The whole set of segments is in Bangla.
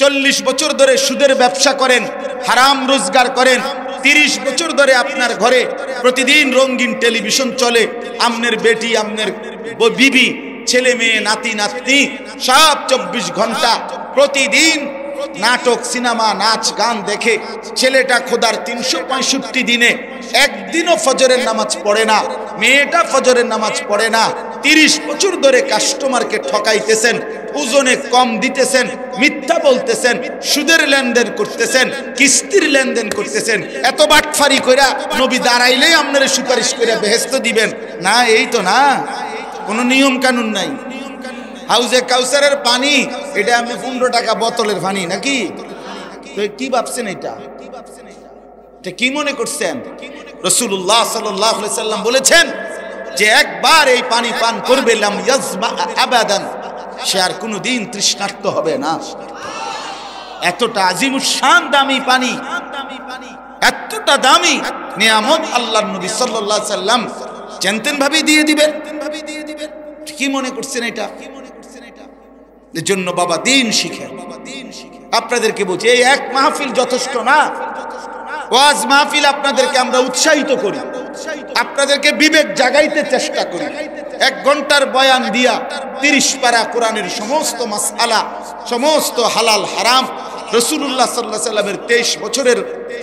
40 বছর ধরে সুদের ব্যবসা করেন, হারাম রোজগার করেন, 30 বছর ধরে আপনার ঘরে প্রতিদিন রঙিন টেলিভিশন চলে, আমনের বেটি, আমনের বিবি, ছেলে মেয়ে, নাতি নাতনি সব 24 ঘন্টা প্রতিদিন নাটক, সিনেমা, নাচ গান দেখে ছেলেটা খোদার 365 দিনে একদিনও ফজরের নামাজ পড়ে না, মেয়েটা ফজরের নামাজ পড়ে না। 30 বছর ধরে কাস্টমারকে ঠকাইতেছেন, ওজনে কম দিতেছেন, মিথ্যা বলতেছেন, সুদের লেনদেন করতেছেন, কিস্তির লেনদেন করতেছেন। এত বাটফারি কইরা নবী দাঁড়াইলেই আপনারা সুপারিশ করে বেহেশত দিবেন না? এই তো না, কোনো নিয়ম কানুন নাই। হাউজে কাউসারের পানি এটা আপনি 15 টাকা বোতলের পানি নাকি? তো কি ভাবছেন এটা কি মনে করছেন? রাসূলুল্লাহ সাল্লাল্লাহু আলাইহি সাল্লাম বলেছেন যে একবার এই পানি পান করবে লাম ইয়াজমা আবাদান, সে আর কোনোদিন তৃষ্ণার্ত হবে না। এতটা আজিমুশ শান দামি পানি, এতটা দামি নিয়ামত আল্লাহর নবী সাল্লাল্লাহু আলাইহি সাল্লাম জানতেন ভাবে দিয়ে দিবেন। কি মনে করছেন এটা? এর জন্য বাবা দিন শিখেন। আপনাদেরকে বলছি এই এক মাহফিল যথেষ্ট না, ওয়াজ মাহফিল আপনাদেরকে আমরা উৎসাহিত করি, আপনাদেরকে বিবেক জাগাইতে চেষ্টা করি। 1 ঘন্টার বয়ান দিয়া 30 পারা কোরআনের সমস্ত মাসআলা, সমস্ত হালাল হারাম, রাসূলুল্লাহ সাল্লাল্লাহু আলাইহি সাল্লামের 23 বছরের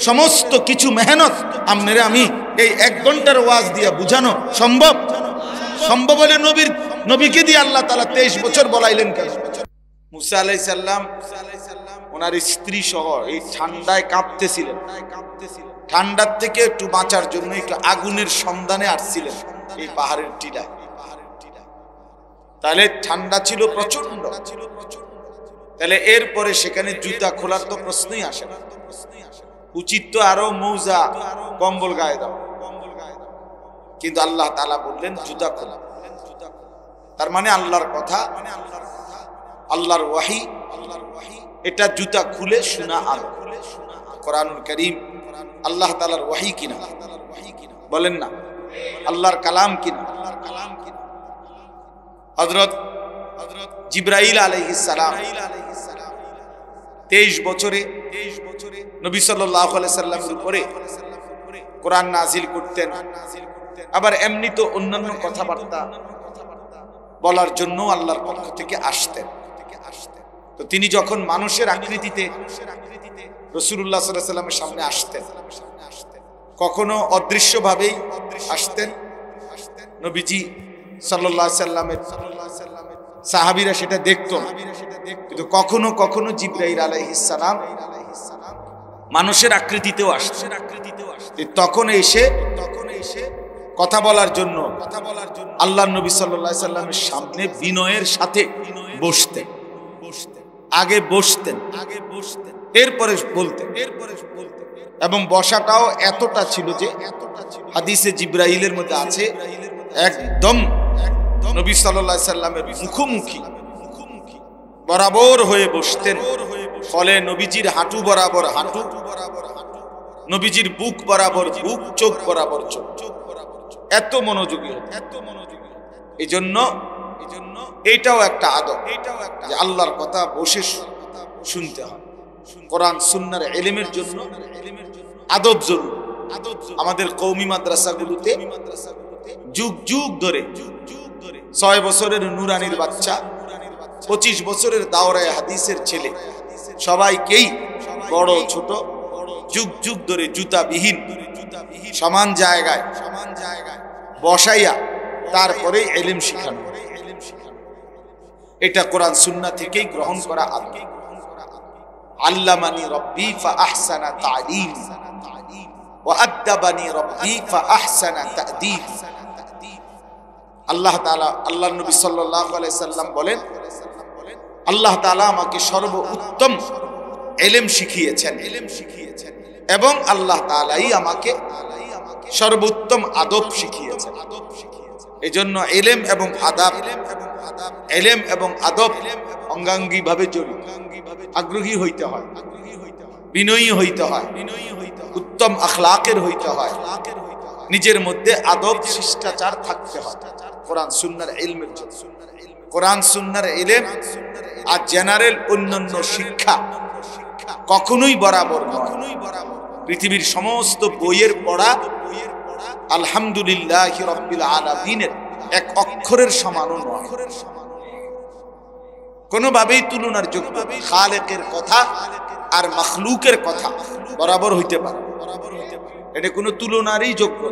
সমস্ত কিছু মেহনত আপনারা আমি এই 1 ঘন্টার ওয়াজ দিয়া বুঝানো সম্ভব? সম্ভব হলে নবীকে দিয়ে আল্লাহ তাআলা 23 বছর বলাইলেন কেন? মুসা আলাইহিস সালাম ওনার স্ত্রী সহ এই ঠান্ডায় কাঁপতেছিলেন, ঠান্ডার থেকে একটু বাঁচার জন্য একটু আগুনের সন্ধানে আসছিলেন এই পাহাড়ের টিলায়। তাহলে ঠান্ডা ছিল প্রচন্ড, তাহলে এরপরে সেখানে জুতা খোলার তো প্রশ্নই আসে না। উচিত তো আরো মৌজা কম্বল গায়ে দাও, কিন্তু আল্লাহ তাআলা বললেন জুতা খোলা। তার মানে আল্লাহর কথা, আল্লাহর ওয়াহি, এটা জুতা খুলে শোনা আলো। কোরআনুল কারীম আল্লাহ তাআলার ওয়াহি কিনা? বলেন না, আল্লাহর কালাম কিনা? হযরত জিবরাইল আলাইহিস সালাম 23 বছরে নবী সাল্লাল্লাহু আলাইহি সাল্লামের উপরে কোরআন নাজিল করতেন। আবার এমনি তো অন্যান্য কথাবার্তা বলার জন্য আল্লাহর পক্ষ থেকে আসতেন। তো তিনি যখন মানুষের আকৃতিতে রাসূলুল্লাহ সাল্লাল্লাহু আলাইহি সাল্লামের সামনে আসতেন, কখনো অদৃশ্যভাবেই আসতেন, নবীজি সাল্লাল্লাহু আলাইহি সাল্লামের সাহাবীরা সেটা দেখত না, কিন্তু কখনো কখনো জিবরাইল আলাইহিস সালাম মানুষের আকৃতিতেও আসতেন। তখন এসে কথা বলার জন্য আল্লাহর নবী সাল্লাল্লাহু আলাইহি সাল্লামের সামনে বিনয়ের সাথে বসতেন। আগে বসতেন, এরপরে বলতেন, এবং বসাটাও এতটা ছিল যে হাদিসে জিবরাইলের মধ্যে আছে একদম নবী সাল্লাল্লাহু আলাইহি সাল্লামের মুখোমুখি বরাবর হয়ে বসতেন। ফলে নবীজির হাঁটু বরাবর হাঁটু, নবীজির বুক বরাবর বুক, চোখ বরাবর চোখ, এত মনোযোগী। এই জন্য এইটাও একটা আদব যে আল্লাহর কথা বসে শুনতে হয়। কোরআন সুন্নাহর ইলমের জন্য আদব জরুরি। আমাদের কওমি মাদ্রাসাগুলোতে যুগ যুগ ধরে 6 বছরের নুরানির বাচ্চা, 25 বছরের দাওরায়ে হাদিসের ছেলে, সবাইকেই বড় ছোট যুগ যুগ ধরে জুতাবিহীন সমান জায়গায় বসাইয়া তারপরে ইলম শিখানো। এটা কোরআন সুন্নাহ থেকেই গ্রহণ করা আদব। আল্লামানি রব্বি ফাআহসানা তা'লিম ওয়া আদ্দাবানি রব্বি ফাআহসানা তা'দীব। আল্লাহ তাআলা, আল্লাহর নবী সাল্লাল্লাহু আলাইহি সাল্লাম বলেন, আল্লাহ তাআলা আমাকে সর্বোত্তম ইলম শিখিয়েছেন এবং আল্লাহ তাআলাই আমাকে সর্বোত্তম আদব শিখিয়েছেন। এজন্য ইলম এবং আদব, ইলম এবং আদব অঙ্গাঙ্গী ভাবে জড়িত। আগ্রহী হইতে হয়, বিনয়ী হইতে হয়, উত্তম আখলাকের হইতে হয়, নিজের মধ্যে আদব শিষ্টাচার থাকতে হয়। কোরআন সুন্নাহর ইলমের জন্য, কোরআন সুন্নাহর ইলম আর জেনারেল অন্যান্য শিক্ষা কখনোই বরাবর নয়। পৃথিবীর সমস্ত বইয়ের পড়া আলহামদুলিল্লাহি রাব্বিল আলামিনের এক অক্ষরের সমানও নয়, কোনোভাবেই তুলনার যোগ্য। খালেকের কথা আর মাখলুকের কথা বরাবর হইতে পারে, এটা কোনো তুলনারই যোগ্য,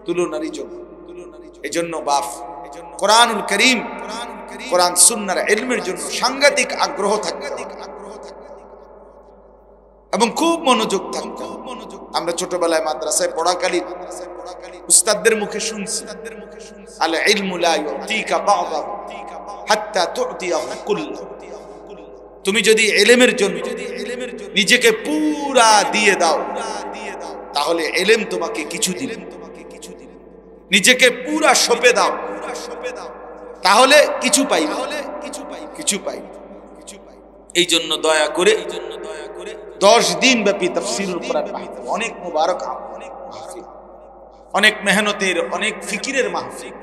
তুলনারই যোগ্য। এজন্য বাপ কোরআনুল কারীম, কোরআন সুন্নাহর ইলমের জন্য সাংঘাতিক আগ্রহ থাকতে হবে এবং খুব মনোযোগ থাকতে হবে। আমরা ছোটবেলায় মাদ্রাসায় পড়াকালীন উস্তাদদের মুখে শুনছি, আল ইলমু লা ইউতিকা বা'দাহু হাত্তা তু'তিয়াহু কুল্লাহু। তুমি যদি ইলমের জন্য নিজেকে পুরা দিয়ে দাও তাহলে ইলম তোমাকে কিছু দিবে। নিজেকে পুরা সঁপে দাও তাহলে কিছু পাইবে, কিছু পাইবে। এই জন্য দয়া করে 10 দিন ব্যাপী তাফসীরুল কোরআন মাহফিল, অনেক মুবারক মাহফিল, অনেক মেহনতের, অনেক ফিকিরের মাহফিল।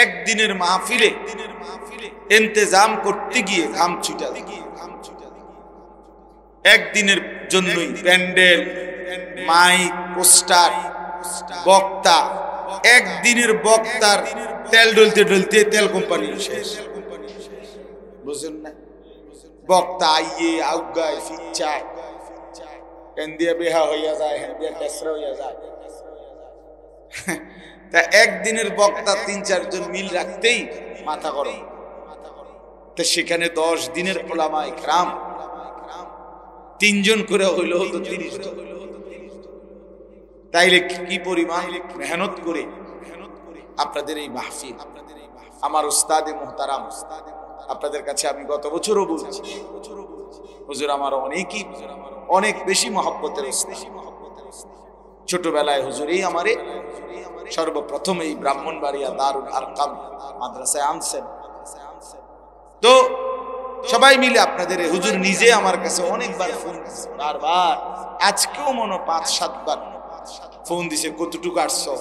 একদিনের মাহফিলে ইন্তেজাম করতে গিয়ে ঘাম ছুটা, একদিনের জন্যই প্যান্ডেল, মাইক, পোস্টার, বক্তা, একদিনের বক্তার তেল ডলতে ডলতে তেল কোম্পানি শেষ, বুঝেন না? বক্তা আইয়ে আউগায় ফিচ্ছায় এন্দিয়া বেহা হইয়া যায়, হেন্দিয়া টেসরা হইয়া যায়। তা একদিনের বক্তা 3-4 জন মিল রাখতেই মাথা গরম। তা সেখানে 10 দিনের উলামায়ে কেরাম 3 জন করে হইলো তো 30 জন। তাইলে কি পরিমাণ মেহনত করে আপনাদের এই মাহফিল। আমার উস্তাদে মুহতারাম, আপনাদের কাছে আমি গত বছরও বলছি, হুজুর আমার অনেক বেশি মহব্বতের উস্তাদ। ছোটবেলায় হুজুরই আমারে সর্বপ্রথম এই ব্রাহ্মণবাড়িয়া দারুল আরকাম মাদ্রাসায় আনছেন। তো সবাই মিলে আপনাদের হুজুর নিজে আমার কাছে অনেকবার ফোন দিছে, বারবার, আজকেও মনে 5-7 বার ফোন দিছে, কতটুকু আসছো,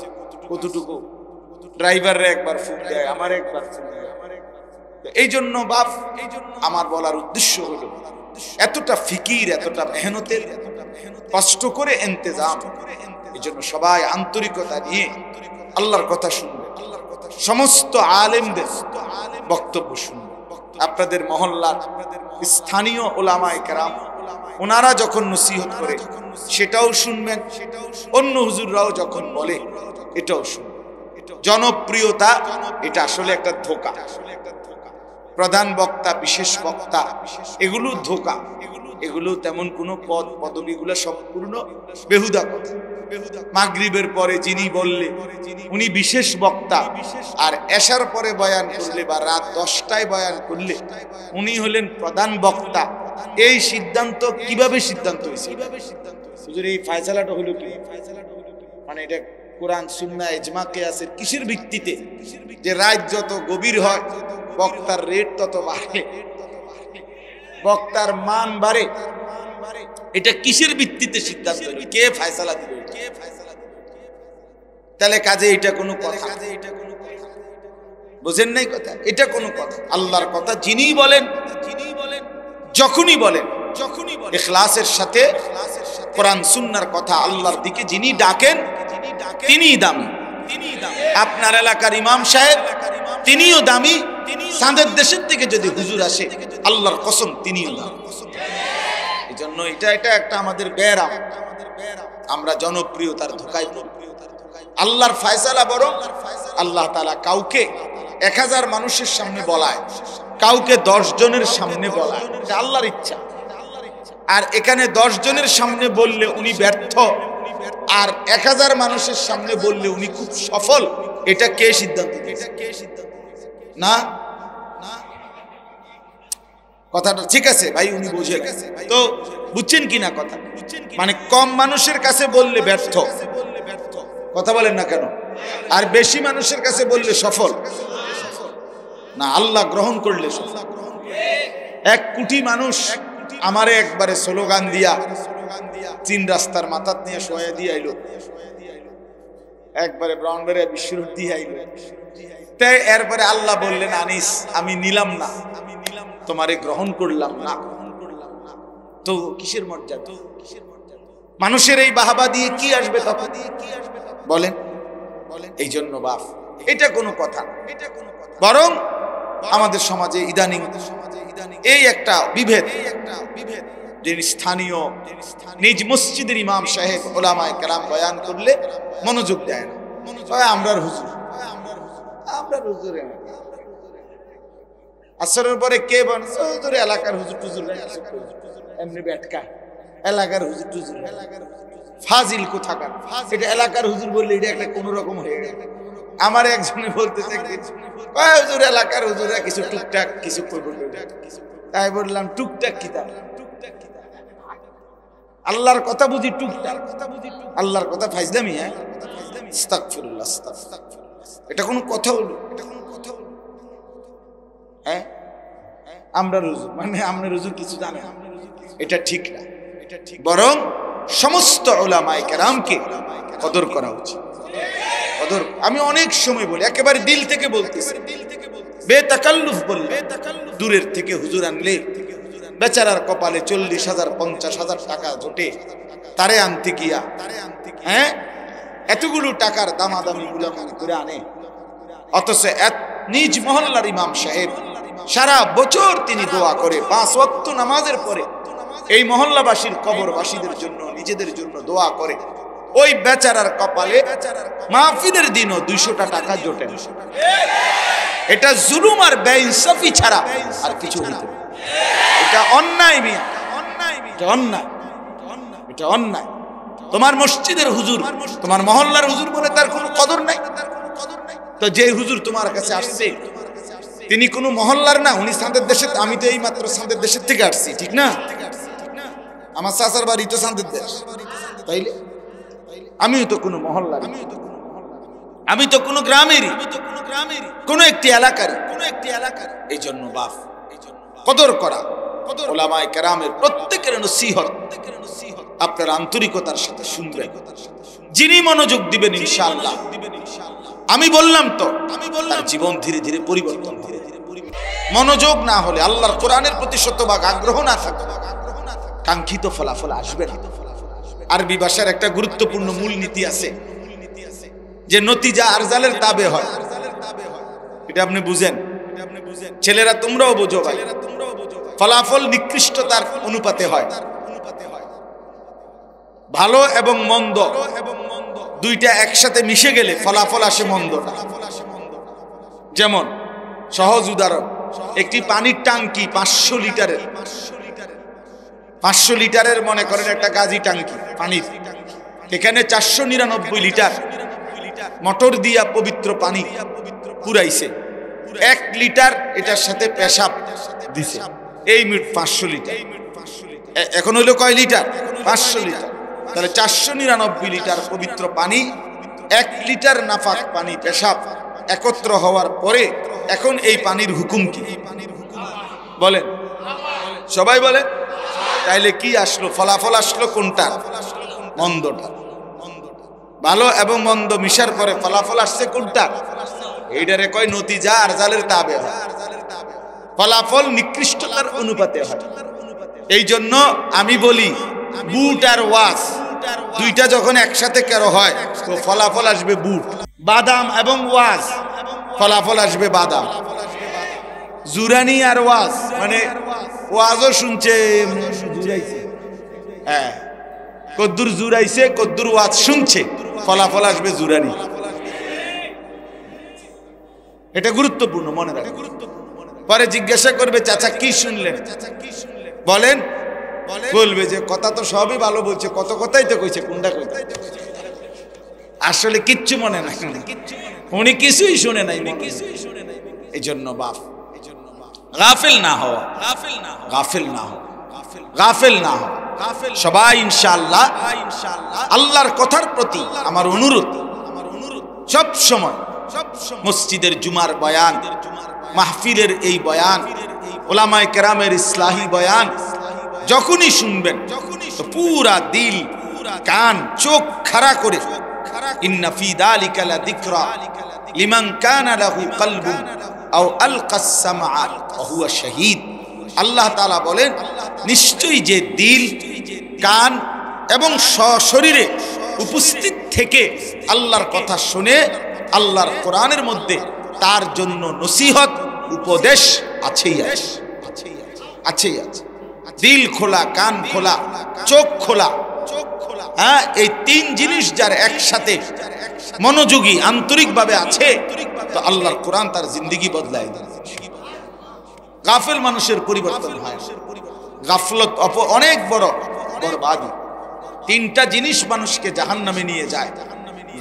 কতটুকু। ড্রাইভাররা একবার ফোন দেয়, আমার একবার ফোন দেয়। এই জন্য বাপ, আমার বলার উদ্দেশ্য হলো এতটা ফিকির, এতটা মেহনতের, কষ্ট করে ইন্তেজাম। এই জন্য সবাই আন্তরিকতা নিয়ে আল্লাহর কথা শুনবে, সমস্ত আলেমদের বক্তব্য শুনবে। আপনাদের মহল্লার স্থানীয় উলামায়ে কেরাম ওনারা যখন নসিহত করে সেটাও শুনবেন, অন্য হুজুররাও যখন বলে এটাও শুনবেন। জনপ্রিয়তা এটা আসলে একটা ধোঁকা। প্রধান বক্তা, বিশেষ বক্তা, এগুলো ধোঁকা, এগুলো তেমন কোনো পদ পদবিগুলো সম্পূর্ণ বেহুদা কথা। মাগরিবের পরে যিনি বললে উনি বিশেষ বক্তা, আর এশার পরে বয়ান করলে বা রাত 10টায় বয়ান করলে উনি হলেন প্রধান বক্তা। এই সিদ্ধান্ত কিভাবে সিদ্ধান্ত হয়েছে? হুজুর এই ফায়সালাটা হলো কি? মানে এটা কোরআন সুন্নাহ ইজমা কিয়াসের কিসের ভিত্তিতে যে রাত যত গভীর হয় বক্তার রেট তত বাড়ে, বক্তার মান বাড়ে? এটা কিসের ভিত্তিতে সিদ্ধান্ত হলো? কে ফায়সালা দিবে? তাহলে কাজে এটা কোনো কথা? বুঝেন নাই কথা? এটা কোনো কথা? আল্লাহর কথা যিনি বলেন, যখনই বলেন, ইখলাসের সাথে কোরআন সুন্নাহর কথা আল্লাহর দিকে যিনি ডাকেন তিনিই দামি। আপনার এলাকার ইমাম সাহেব তিনিও দামি। চাঁদের দেশের থেকে যদি হুজুর আসে আল্লাহর কসম তিনিও দামি। এই জন্য এটা একটা আমাদের ব্যারাম। আমরা জনপ্রিয়তার ধোঁকায় পড়ি। আল্লাহর ফায়সালা বরং আল্লাহ তাআলা কাউকে 1000 মানুষের সামনে বলায়, কাউকে 10 জনের সামনে বলায়, এটা আল্লাহর ইচ্ছা। আর এখানে 10 জনের সামনে বললে উনি ব্যর্থ, আর 1000 মানুষের সামনে বললে উনি খুব সফল। এটা কে সিদ্ধান্ত দিয়েছে? না, কথাটা ঠিক আছে ভাই, উনি বুঝে গেছে। তো বুঝছেন কিনা কথা? মানে কম মানুষের কাছে বললে ব্যর্থ, কথা বলেন না কেন? আর বেশি মানুষের কাছে বললে সফল না, আল্লাহ গ্রহণ করলে সফল। 1 কোটি মানুষ আমারে একবারে স্লোগান দিয়া 3 রাস্তার মাথাত নিয়ে শোয়া দিয়ে আইলো, একবারে ব্রাউনবাড়িয়া বিশ্বরূপ দিয়ে আইলো। তাই এরপরে আল্লাহ বললেন, আনিস আমি নিলাম না, তোমারে গ্রহণ করলাম না, তো কিসের মর্যাদা? মানুষের এই বাহাবা দিয়ে কি আসবে তখন? বলেন। এই জন্য বাপ, এটা কোনো কথা, বরং আমাদের সমাজে ইদানিং এই একটা বিভেদ, যে স্থানীয় নিজ মসজিদের ইমাম সাহেব ওলামায়ে কেরাম বয়ান করলে মনোযোগ দেয় না, আমরার হুজুর, আমরার হুজুর। আসরের পরে কে বলে এলাকার হুজুর টুজুর, এমনি ব্যাটকা এলাকার হুজুর টুজুর, ফাজিল কোথাকার। এটা এলাকার হুজুর বললে এটা একটা কোন রকম হয়ে গেল। আমার একজনে বলতেছে হুজুর এলাকার হুজুরা কিছু টুকটাক কিছু করবে, তাই বললাম টুকটাক কি? আল্লাহর কথা বুঝি টুকটাক? আল্লাহর কথা ফাইজলামি? হ্যাঁ, আস্তাগফিরুল্লাহ, আস্তাগফিরুল্লাহ। এটা কোন কথা হলো? হ্যাঁ, আমরা হুজুর মানে আমরা হুজুর কিছু জানে না, এটা ঠিক না। বরং সমস্ত উলামায়ে কেরামকে কদর করা উচিত। কদর আমি অনেক সময় বলি, একেবারে দিল থেকে বলতেছি, বেতাকাল্লুফ বললে, দূরের থেকে হুজুর আনলে বেচারার কপালে 40,000 50,000 টাকা জোটে, তারে আনতে গিয়া হ্যাঁ এতগুলো টাকার দামাদামি গুলো করে আনে, অথচ নিজ মহল্লার ইমাম সাহেব সারা বছর তিনি দোয়া করে 5 ওয়াক্ত নামাজের পরে এই মহল্লাবাসীর কবরবাসীদের জন্য, নিজেদের জন্য দোয়া করে। ওই বেচারার কপালে মাহফিলের দিনও 200টা টাকা জোটে। এটা জুলুম আর বেইনসাফি ছাড়া আর কিছু হইতে না। এটা অন্যায় মিয়া, এটা অন্যায়, এটা অন্যায়। তোমার মসজিদের হুজুর, তোমার মহল্লার হুজুর বলে তার কোনো কদর নাই? তো যে হুজুর তোমার কাছে আসছে তিনি কোনো মহল্লার না, উনি সাঁদের দেশে, আমি তো এই মাত্র সাঁদের দেশের থেকে আসছি, ঠিক না? আমার চাচার বাড়ি তো সাঁদের দেশ, তাইলে আমিও তো কোনো মহল্লার, আমি তো কোনো গ্রামেরই, কোনো একটি এলাকার। এই জন্য বাপ কদর করা, ওলামায়ে কেরামের প্রত্যেকের নসিহত আপনার আন্তরিকতার সাথে শুনবেন। যিনি মনোযোগ দিবেন ইনশাআল্লাহ, আমি বললাম তো, তার জীবন ধীরে ধীরে পরিবর্তন হবে। মনোযোগ না হলে, আল্লাহর কোরআনের প্রতি শতভাগ আগ্রহ না থাকবে, কাঙ্ক্ষিত ফলাফল আসবে না। আরবি ভাষার একটা গুরুত্বপূর্ণ মূলনীতি আছে যে নতিজা আরজালের তাবে হয়। এটা আপনি বুঝেন, ছেলেরা তোমরাও বোঝো ভাই। ফলাফল নিকৃষ্টতার অনুপাতে হয়। ভালো এবং মন্দ দুইটা একসাথে মিশে গেলে ফলাফল আসে মন্দটা। যেমন সহজ উদাহরণ, একটি পানির টাঙ্কি 500 লিটারের, 500 লিটারের মনে করেন একটা গাজি টাঙ্কি পানির, এখানে 499 লিটার মোটর দিয়া পবিত্র পানি পুরাইছে, 1 লিটার এটার সাথে পেশাব দিছে, এই মিনিট 500 লিটার। এখন হইলো কয় লিটার? 500 লিটার। তাহলে 499 লিটার পবিত্র পানি, 1 লিটার নাফাক পানি পেশাব একত্র হওয়ার পরে এখন এই পানির হুকুম কি বলেন? সবাই বলেন। তাইলে কি আসলো? ফলাফল আসলো কোনটা? মন্দটা। ভালো এবং মন্দ মিশার পরে ফলাফল আসছে কোনটা? এইটারে কয় নতিজা আরজালের তাবে হয়। ফলাফল নিকৃষ্টতার অনুপাতে হয়। এই জন্য আমি বলি বুট আর ওয়াজ দুইটা যখন একসাথে কেন হয় তো ফলাফল আসবে বুট। বাদাম এবং ওয়াজ, ফলাফল আসবে বাদাম। জুরানি আর ওয়াজ মানে ওয়াজও শুনছে, হ্যাঁ, কদ্দুর জুরাইছে, কদ্দুর ওয়াজ শুনছে, ফলাফল আসবে জুরানি। এটা গুরুত্বপূর্ণ, মনে রাখবেন। পরে জিজ্ঞাসা করবে চাচা কি শুনলেন, বলেন, বলবে যে কথা তো সবই ভালো বলছে, কত কথাই তো কইছে, কোনটা কইছে আসলে কিচ্ছু মনে নাই, উনি কিছুই শুনে নাই। এই জন্য বাপ গাফিল না হও, গাফিল না হও, গাফিল না হও। সবাই ইনশাআল্লাহ আল্লাহর কথার প্রতি আমার অনুরোধ, সব সময় মসজিদের জুমার বয়ান, মাহফিলের এই বয়ান, ওলামায়ে কেরামের ইসলাহি বয়ান যখনই শুনবেন তো পুরা দিল, কান, চোখ খাড়া করে ইন্না ফি যালিকা লাযিকরা লিমান কানা লাহু কলবুন আও আলকাস সামআ ওয়া হুয়া শাহীদ, আল্লাহ তাআলা বলেন, নিশ্চয়ই যে দিল, কান এবং সশরীরে উপস্থিত থেকে আল্লাহর কথা শুনে আল্লাহর কোরআনের মধ্যে তার জন্য নসিহত, উপদেশ আছেই আছে। দিল খোলা, কান খোলা, চোখ খোলা, হ্যাঁ, এই তিন জিনিস যার একসাথে মনোযোগী আন্তরিকভাবে আছে, তো আল্লাহর কোরআন তার জিন্দেগি বদলায় দেয়। গাফেল মানুষের পরিবর্তন হয়। গাফলত অনেক বড় বরবাদি। তিনটা জিনিস মানুষকে জাহান্নামে নিয়ে যায়: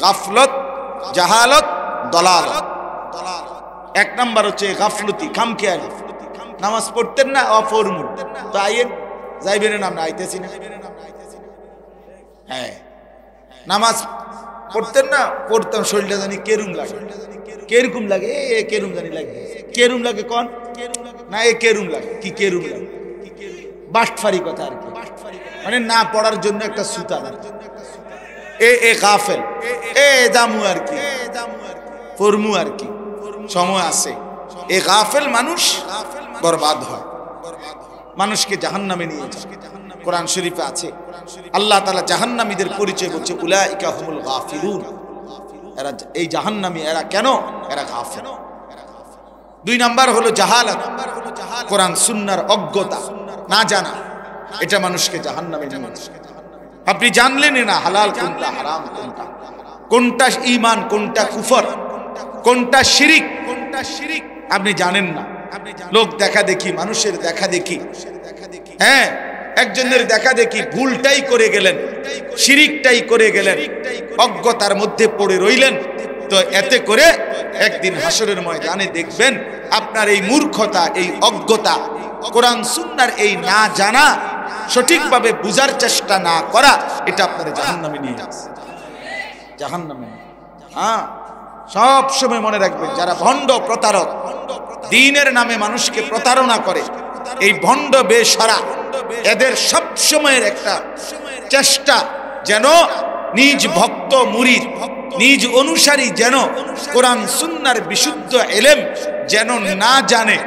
গাফলত, জাহালত, দলালত। এক নাম্বার হচ্ছে গাফলতি, খামখেয়ালি। নামাজ পড়তেন না, অপরমুল, তো আইয়েন যাইবেন না, আমরা আইতেছি না। হ্যাঁ, নামাজ পড়তেন না, পড়তাম, শরীরটা জানি কেরুম লাগে, কেরকম লাগে, কেরুম জানি লাগে, কেরুম লাগে কন না, কেরুম লাগে, কি কেরুম লাগে, বাটফারি কথা আর কি, মানে না পড়ার জন্য একটা সুতার, গাফেল, জামু আর কি, ফরমু আর কি, সময় আছে। এ গাফেল মানুষ বরবাদ হয়, মানুষকে জাহান্নামে নিয়ে যায়। কোরআন শরীফে আছে, আল্লাহ তাআলা জাহান্নামীদের পরিচয় বলছে, উলাইকা হুমুল গাফিলুন, এরা এই জাহান্নামী, এরা কেন? এরা গাফেল। দুই নাম্বার হলো জাহালাত, কোরআন সুন্নাহর অজ্ঞতা, না জানা, এটা মানুষকে জাহান্নামে নিয়ে যায়। আপনি জানলেন না হালাল কোনটা, হারাম কোনটা, কোনটা ঈমান, কোনটা কুফর, কোনটা শিরিক, আপনি জানেন না। লোক দেখা দেখি, মানুষের দেখা দেখি, হ্যাঁ, একজনের দেখা দেখি ভুলটাই করে গেলেন, শিরিকটাই করে গেলেন, অজ্ঞতার মধ্যে পড়ে রইলেন। তো এতে করে একদিন হাসরের ময়দানে দেখবেন আপনার এই মূর্খতা, এই অজ্ঞতা, কোরআন সুন্নাহর এই না জানা, সঠিকভাবে বুঝার চেষ্টা না করা, এটা আপনার জাহান্নামে নিয়ে যাচ্ছে, জাহান্নামে। হ্যাঁ, সব সময় মনে রাখবেন, যারা ভণ্ড, প্রতারক, দ্বীনের নামে মানুষকে প্রতারণা করে, এই ভণ্ড বেশরা, এদের সব সময়ের একটা চেষ্টা যেন নিজ ভক্ত মুরিদ, নিজ অনুসারী যেন কোরআন সুন্নাহর বিশুদ্ধ ইলম যেন না জানে,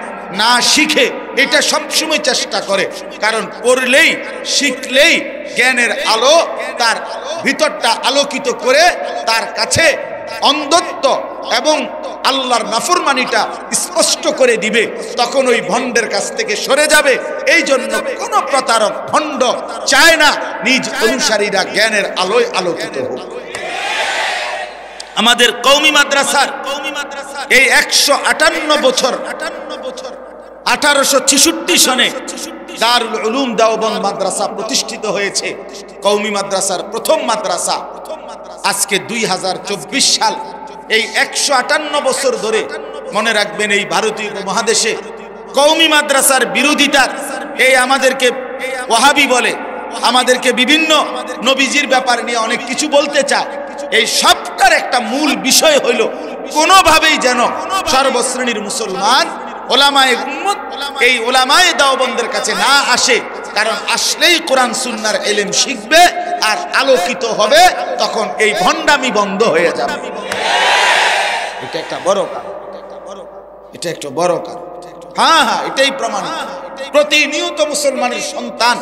না শিখে, এটা সবসময় চেষ্টা করে। কারণ পড়লেই, শিখলেই জ্ঞানের আলো তার ভিতরটা আলোকিত করে তার কাছে অন্ধত্ব এবং আল্লাহর নাফরমানিটা স্পষ্ট করে দিবে, তখন ওই ভণ্ডের কাছ থেকে সরে যাবে। এই জন্য কোন প্রতারক, ভণ্ড চায় না নিজ অনুসারীরা জ্ঞানের আলোয় আলোকিত হোক। আমাদের কওমি মাদ্রাসার এই 158 বছর, 1866 সনে দারুল উলুম দেওবন্দ মাদ্রাসা প্রতিষ্ঠিত হয়েছে, কওমি মাদ্রাসার প্রথম মাদ্রাসা। আজকে 2024 সাল, এই 158 বছর ধরে মনে রাখবেন, এই ভারতীয় উপমহাদেশে কওমি মাদ্রাসার বিরোধিতার, এই আমাদেরকে ওয়াহাবি বলে, আমাদেরকে বিভিন্ন নবীজির ব্যাপার নিয়ে অনেক কিছু বলতে চায়। এই সবটার একটা মূল বিষয় হইল, কোনোভাবেই যেন সর্বশ্রেণীর মুসলমান, ওলামায়ে উম্মত, এই ওলামায়ে দেওবন্দের কাছে না আসে। কারণ আসলেই কোরআন সুন্নাহর ইলম শিখবে আর আলোকিত হবে, তখন এই ভণ্ডামি বন্ধ হয়ে যাবে। এটা একটা বড় কারণ, এটা একটা বড় কারণ। হ্যাঁ, এটাই প্রমাণিত। প্রতিনিয়ত মুসলমানের সন্তান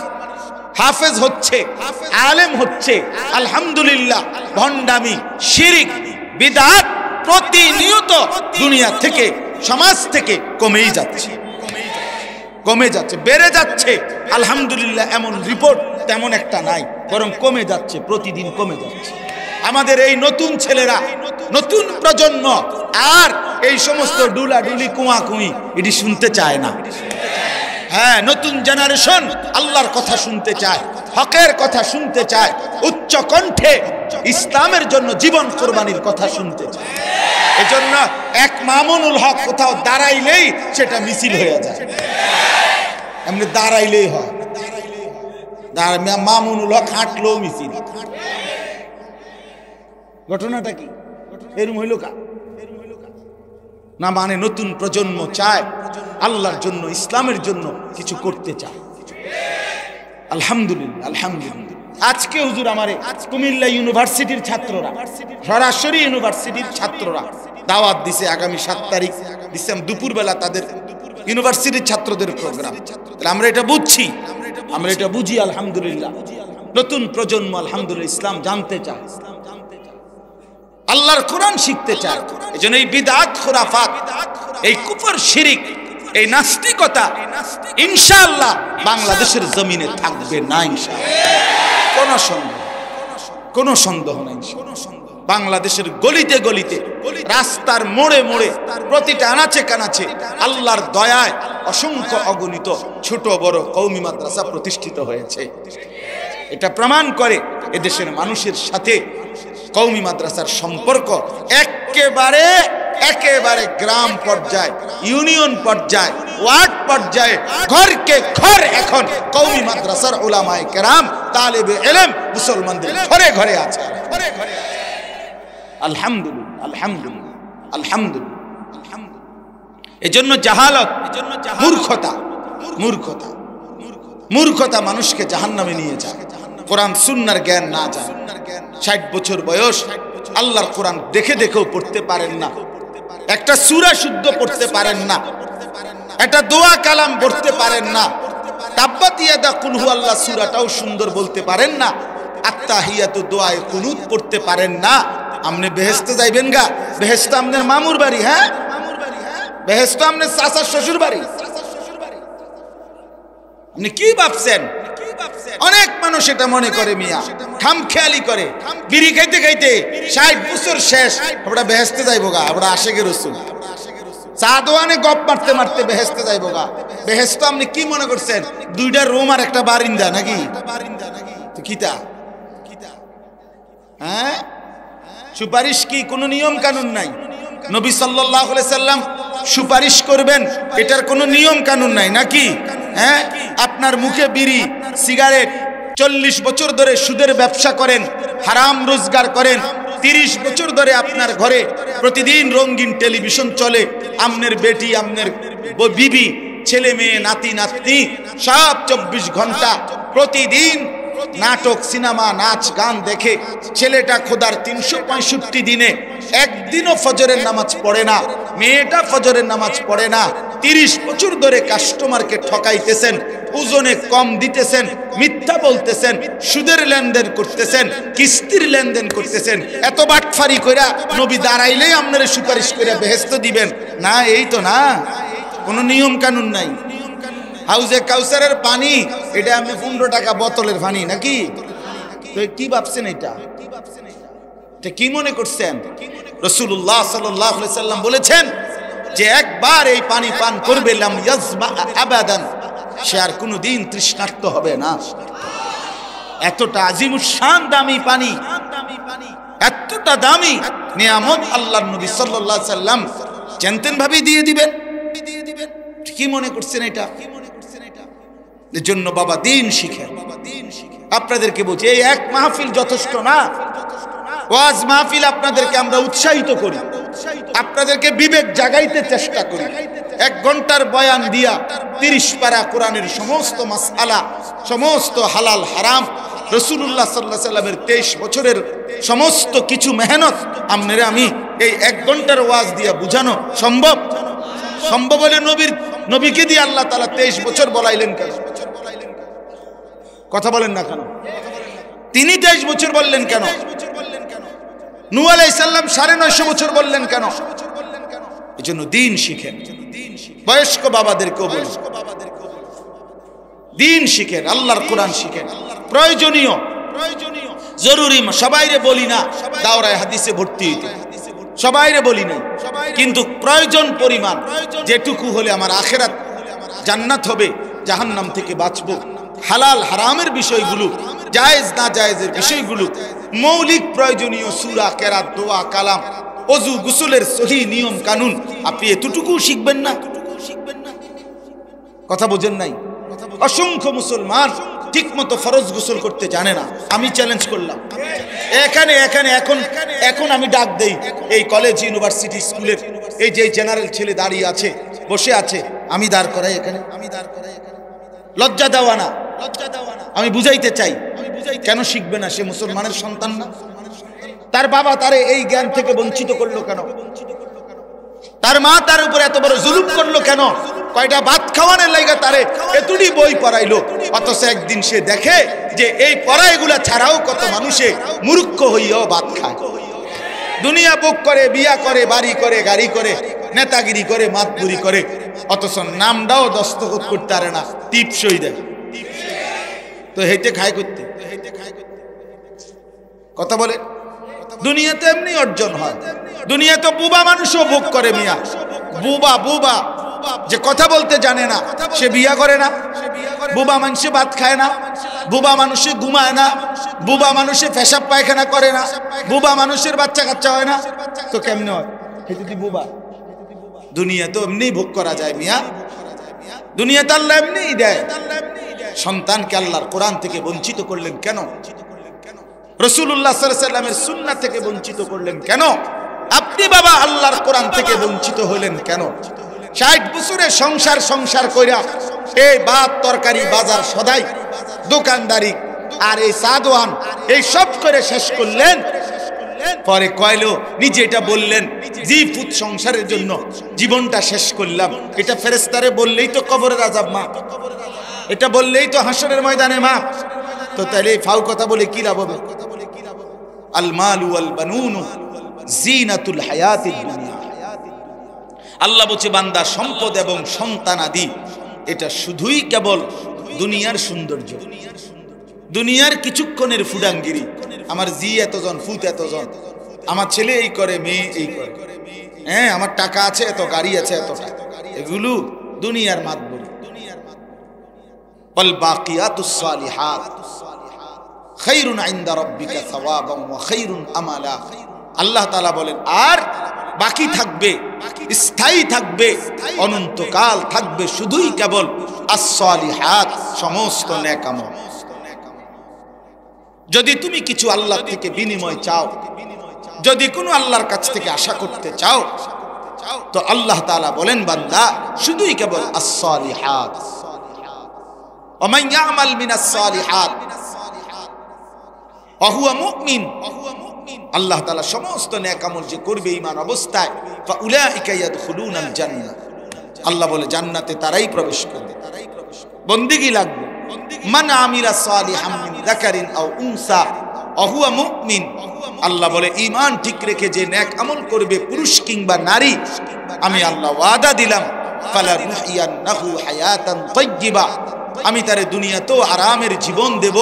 হাফেজ হচ্ছে, আলেম হচ্ছে, আলহামদুলিল্লাহ। ভণ্ডামি, শিরিক, বিদআত প্রতিনিয়ত দুনিয়া থেকে, সমাজ থেকে কমেই যাচ্ছে, কমে যাচ্ছে, বেড়ে যাচ্ছে। আলহামদুলিল্লাহ, এমন রিপোর্ট তেমন একটা নাই, বরং কমে যাচ্ছে, প্রতিদিন কমে যাচ্ছে। আমাদের এই নতুন ছেলেরা, নতুন প্রজন্ম আর এই সমস্ত ডুলাডুলি, কুয়াকুই এটি শুনতে চায় না। হ্যাঁ, নতুন জেনারেশন আল্লাহর কথা শুনতে চায়, হকের কথা শুনতে চায়, উচ্চ কণ্ঠে ইসলামের জন্য জীবন কোরবানির কথা শুনতে চায়। এজন্য এক মামুনুল হক কোথাও দাঁড়াইলেই সেটা মিছিল হয়ে যায়, এমনি দাঁড়াইলেই হয়। মামুনুল হক হাঁটলেও মিছিল। ঘটনাটা কি এরকম হইল কা না? মানে নতুন প্রজন্ম চায় আল্লাহর জন্য, ইসলামের জন্য কিছু করতে চায়। আলহামদুলিল্লাহ, আলহামদুলিল্লাহ। আজকে হুজুর আমারে কুমিল্লা ইউনিভার্সিটির ছাত্ররা, সরাসরি ইউনিভার্সিটির ছাত্ররা দাওয়াত দিছে, আগামী 7 তারিখ দিচ্ছিলাম দুপুরবেলা তাদের ইউনিভার্সিটির ছাত্রদের প্রোগ্রাম। আমরা এটা বুঝছি, আমরা এটা বুঝি আলহামদুলিল্লাহ। নতুন প্রজন্ম আলহামদুলিল্লাহ ইসলাম জানতে চায়, আল্লাহর কোরআন শিখতে চায়। এজন্য এই বিদআত খুরাফাত, এই কুফর শিরিক, এই নাস্তিকতা ইনশাআল্লাহ বাংলাদেশের জমিনে থাকবে না ইনশাআল্লাহ। কোনো সন্দেহ নাই। বাংলাদেশের গলিতে গলিতে, রাস্তার মোড়ে মোড়ে, প্রতিটা আনাচে কানাচে আল্লাহর দয়ায় অসংখ্য অগণিত ছোট বড় কওমি মাদ্রাসা প্রতিষ্ঠিত হয়েছে। এটা প্রমাণ করে এদেশের মানুষের সাথে কওমি মাদ্রাসার সম্পর্ক একেবারে গ্রাম পর্যায়ে, ইউনিয়ন পর্যায়ে, ওয়ার্ড পর্যায়ে, ঘরকে ঘর এখন কওমি মাদ্রাসার উলামায়ে কেরাম, তালেবে ইলম মুসলমানদের ঘরে ঘরে আছে। আলহামদুলিল্লাহ, আলহামদুলিল্লাহ, আলহামদুলিল্লাহ। এজন্য জাহালত, মূর্খতা মানুষকে জাহান্নামে নিয়ে যায়। কোরআন সুন্নাহর জ্ঞান না জানে, 60 বছর বয়স, আল্লাহর কোরআন দেখে দেখেও পড়তে পারেন না, একটা সূরা শুদ্ধ পড়তে পারেন না, একটা দোয়া কালাম পড়তে পারেন না, তাব্বাত ইয়াদা কুল হুয়াল্লাহ সূরাটাও সুন্দর বলতে পারেন না, আত্তাহিয়াতু দোয়ায়ে কুনুত পড়তে পারেন না। আপনি বেহেশতে যাইবেন গা? বেহেশত আপনার মামুর বাড়ি? হ্যাঁ, বেহেশত আপনার চাচার শ্বশুর বাড়ি? আপনি কি ভাবছেন? অনেক মানুষ এটা মনে করে, মিয়া খামখেয়ালি করে, বিড়ি খাইতে খাইতে 60 বছর শেষ, আমরা বেহেশতে যাইবো গা, আমরা আশেকের রাসূল। চা দোয়ানে গপ মারতে মারতে বেহেশতে যাইবো গা। বেহেশত আপনি কি মনে করছেন? 2টা রুম আর একটা বারিন্দা নাকি? তো কিতা? হ্যাঁ, সুপারিশ কি কোনো নিয়ম কানুন নাই? নবী সাল্লাল্লাহু আলাইহি সাল্লাম সুপারিশ করবেন, এটার কোনো নিয়ম কানুন নাই নাকি? হ্যাঁ, আপনার মুখে বিড়ি, সিগারেট, 40 বছর ধরে সুদের ব্যবসা করেন, হারাম রোজগার করেন, 30 বছর ধরে আপনার ঘরে প্রতিদিন রঙিন টেলিভিশন চলে, আপনার বেটি, আপনার বিবি, ছেলে মেয়ে, নাতি নাতনি সব 24 ঘন্টা প্রতিদিন নাটক, সিনেমা, নাচ, গান দেখে ছেলেটা খোদার 365 দিনে একদিনও ফজরের নামাজ পড়ে না, মেয়েটা ফজরের নামাজ পড়ে না। 30 বছর ধরে কাস্টমারকে ঠকাইতেছেন, ওজনে কম দিতেছেন, মিথ্যা বলতেছেন, সুদের লেনদেন করতেছেন, কিস্তির লেনদেন করতেছেন। এত বাটফারি কইরা নবী দাঁড়াইলেই আপনারা সুপারিশ করে বেহেশত দিবেন না? এই তো না, কোনো নিয়ম কানুন নাই। হাউজে কাউসারের পানি, এটা আপনি 15 টাকা বোতলের পানি নাকি? তো কি ভাবছেন? এটা কি মনে করছেন? রাসূলুল্লাহ সাল্লাল্লাহু আলাইহি সাল্লাম বলেছেন যে একবার এই পানি পান করবে, লাম ইয়াজমা আবাদান, সে আর কোনোদিন তৃষ্ণার্ত হবে না। এতটা আজিমুস শান দামি পানি, এতটা দামি নিয়ামত আল্লাহর নবী সাল্লাল্লাহু আলাইহি সাল্লাম জানতেন ভাবে দিয়ে দিবেন। কি মনে করছেন এটা? এর জন্য বাবা দিন শিখেন। আপনাদেরকে বলছি, এই এক মাহফিল যথেষ্ট না, ওয়াজ মাহফিল আপনাদেরকে আমরা উৎসাহিত করি, আপনাদেরকে বিবেক জাগাইতে চেষ্টা করি। 1 ঘন্টার বয়ান দিয়া 30 পারা কোরআনের সমস্ত মাসআলা, সমস্ত হালাল হারাম, রাসূলুল্লাহ সাল্লাল্লাহু আলাইহি সাল্লামের 23 বছরের সমস্ত কিছু মেহনত আপনারা আমি এই 1 ঘন্টার ওয়াজ দিয়া বুঝানো সম্ভব? সম্ভব হলে নবীকে দিয়ে আল্লাহ তাআলা 23 বছর বলাইলেন কেন? কথা বলেন না কেন? তিনি 23 বছর বললেন কেন? নূহ আলাইহিস সালাম 950 বছর বললেন কেন? এজন্য দিন শিখেন। বয়স্ক বাবাদেরকেও বলি, দিন শিখেন, আল্লাহর কোরআন শিখেন। প্রয়োজনীয়, জরুরি, সবাইরে বলি না দাওরায়ে হাদিসে ভর্তি হইতে, সবাইরে বলি না, কিন্তু প্রয়োজন পরিমাণ যেটুকু হলে আমার আখিরাত জান্নাত হবে, জাহান্নাম থেকে বাঁচবো, হালাল হারামের বিষয়গুলো, জায়েজ না জায়েজের বিষয়গুলো, মৌলিক প্রয়োজনীয় সূরা, কেরাত, দোয়া, কালাম, ওযু, গোসলের সহি নিয়ম কানুন, আপনি এতটুকু শিখবেন না? কথা বোঝেন নাই? অসংখ্য মুসলমান ঠিকমতো ফরজ গোসল করতে জানে না। আমি চ্যালেঞ্জ করলাম এখানে এখন আমি ডাক দেই, এই কলেজ, ইউনিভার্সিটি, স্কুলের এই যে জেনারেল ছেলে দাঁড়িয়ে আছে, বসে আছে, আমি দাঁড় করাই এখানে, লজ্জা দেওয়া না, আমি বুঝাইতে চাই। কেন শিখবে না? সে মুসলমানের সন্তান না? তার বাবা তারে এই জ্ঞান থেকে বঞ্চিত করলো কেন? তার মা তার উপর এত বড় জুলুম করলো কেন? কয়টা ভাত খাওয়ানোর লাগা তারে এতুডি বই পড়াইলো, অথচ একদিন সে দেখে যে এই পড়াইগুলা ছাড়াও কত মানুষে মূর্খ হইয়াও ভাত খায়। দুনিয়া বুক করে, বিয়া করে, বাড়ি করে, গাড়ি করে, নেতাগিরি করে, মাতবুরি করে, অথচ নামটাও দস্তখত করতে পারে না, টিপসই দেয়। তো হেঁটে খায় করতে কথা বলে। দুনিয়াতে এমনি অর্জন হয়। দুনিয়া তো বুবা মানুষও ভোগ করে মিয়া। বুবা বুবা যে কথা বলতে জানে না সে বিয়া করে না। বুবা মানুষে ভাত খায় না, বুবা মানুষে ঘুমায় না, বুবা মানুষে পেশাব পায়খানা করে না, বুবা মানুষের বাচ্চা কাচ্চা হয় না। তো কেমনে হয়? বুবা। দুনিয়া তো এমনি ভোগ করা যায় মিয়া। দুনিয়াতে আল্লাহ এমনি দেয়। সন্তানকে আল্লাহর কোরআন থেকে বঞ্চিত করলেন কেন? রাসূলুল্লাহ সাল্লাল্লাহু আলাইহি ওয়াসাল্লামের সুন্নাহ থেকে বঞ্চিত করলেন কেন? আপনি বাবা আল্লাহর কোরআন থেকে বঞ্চিত হলেন কেন? 60 বছরে সংসার কইরা এই ভাত তরকারি বাজার সদাই দোকানদারি আর এই সাদওয়ান এই সব করে শেষ করলেন। পরে কইলো নিজে এটা বললেন, জি ফুত সংসারের জন্য জীবনটা শেষ করলাম। এটা ফেরেশতারে বললেই তো কবরের আযাব মা, এটা বললেই তো হাসরের ময়দানে মা। তো তাহলে ফাউ কথা বলে কি লাভ হবে? আল মালু ওয়াল বানুন জিনাতুল হায়াতিদ দুনিয়া। আল্লাহ বলছে বান্দা সম্পদ এবং সন্তানাদি এটা শুধুই কেবল দুনিয়ার সৌন্দর্য, দুনিয়ার কিছুক্ষণের ফুডাঙ্গিরি। আমার জি এতজন, ফুত এতজন, আমার ছেলে এই করে, মেয়ে এই করে, হ্যাঁ আমার টাকা আছে, এত গাড়ি আছে, এত টাকা, এগুলো দুনিয়ার মাতবরি। ওয়াল বাকিয়াতুস সালিহাত খায়রুন ইনদা রাব্বিকা সাওয়াবান ওয়া খায়রুন আমালা। আল্লাহ তাআলা বলেন আর বাকি থাকবে, স্থায়ী থাকবে, অনন্তকাল থাকবে শুধুই কেবল আস-সালিহাত, সমস্ত নেক আমল। যদি তুমি কিছু আল্লাহ থেকে বিনিময় চাও, যদি কোনো আল্লাহর কাছ থেকে আশা করতে চাও, তো আল্লাহ তাআলা বলেন বান্দা শুধুই কেবল আস-সালিহাত। ওয়া মান ইয়ামাল মিনাস সালিহাত ওয়া হুয়া মুমিন, আল্লাহ তাআলা সমস্ত নেক আমল যে করবে ঈমান অবস্থায়, ফাউলাইকা ইয়াদখুলুনাল জান্নাহ, আল্লাহ বলে জান্নাতে তারাই প্রবেশ করবে। বন্দেগী লাগবে। মান আমিলা সালিহাম মিন যাকারিন আও উনসা ওয়া হুয়া মুমিন, আল্লাহ বলে ঈমান ঠিক রেখে যে নেক আমল করবে পুরুষ কিংবা নারী, আমি আল্লাহ ওয়াদা দিলাম ফালানুহিয়ান্নাহু হায়াতান তাইয়্যিবা, আমি তারে দুনিয়াতেও আরামের জীবন দেব,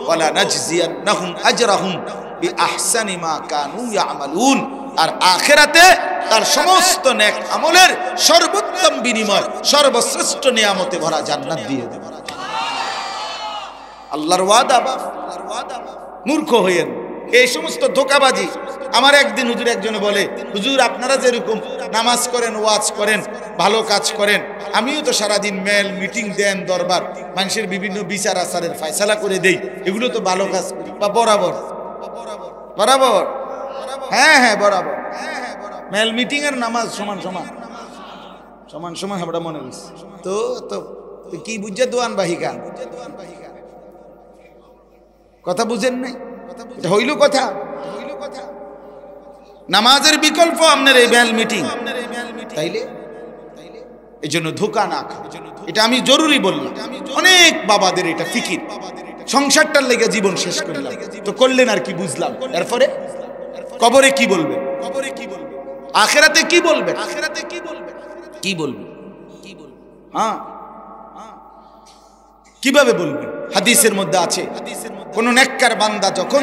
ওয়ালা নাজজিয়ান্নাহুম আজরাহুম বিআহসানি মা কানু ইয়ামালুন, আর আখিরাতে তার সমস্ত নেক আমলের সর্বোত্তম বিনিময়, সর্বশ্রেষ্ঠ নিয়ামতে ভরা জান্নাত দিয়ে দেব। আল্লাহর ওয়াদা। মূর্খ হইয়েন এই সমস্ত ধোঁকাবাজি। আমার একদিন হুজুর একজনে বলে, হুজুর আপনারা যেরকম নামাজ করেন, ওয়াজ করেন, ভালো কাজ করেন, আমিও তো সারাদিন মেল মিটিং দেন, দরবার মানুষের বিভিন্ন বিচার আচারের ফয়সালা করে দেই, এগুলো তো ভালো কাজ বা বরাবর বরাবর, হ্যাঁ হ্যাঁ বরাবর, মেল মিটিং এর নামাজ সমান সমান সমান সমান আমরা মনে করছি। তো তো কি বুঝছে দোয়ান বাহিকা কথা বুঝেন নাই? এটা হইল কথা। নামাজের বিকল্প আপনার এই মেল মিটিং, তাইলে এই জন্য ধোকা না খা, এটা আমি জরুরি বললাম। অনেক বাবাদের এটা ফিকির, সংসারটার লেগে জীবন শেষ করলাম, তো করলেন আর কি বুঝলাম, এরপরে কবরে কি বলবে, আখিরাতে কি বলবে, কি বলবে, হ্যাঁ কিভাবে বলবে? হাদিসের মধ্যে আছে কোন নেককার বান্দা যখন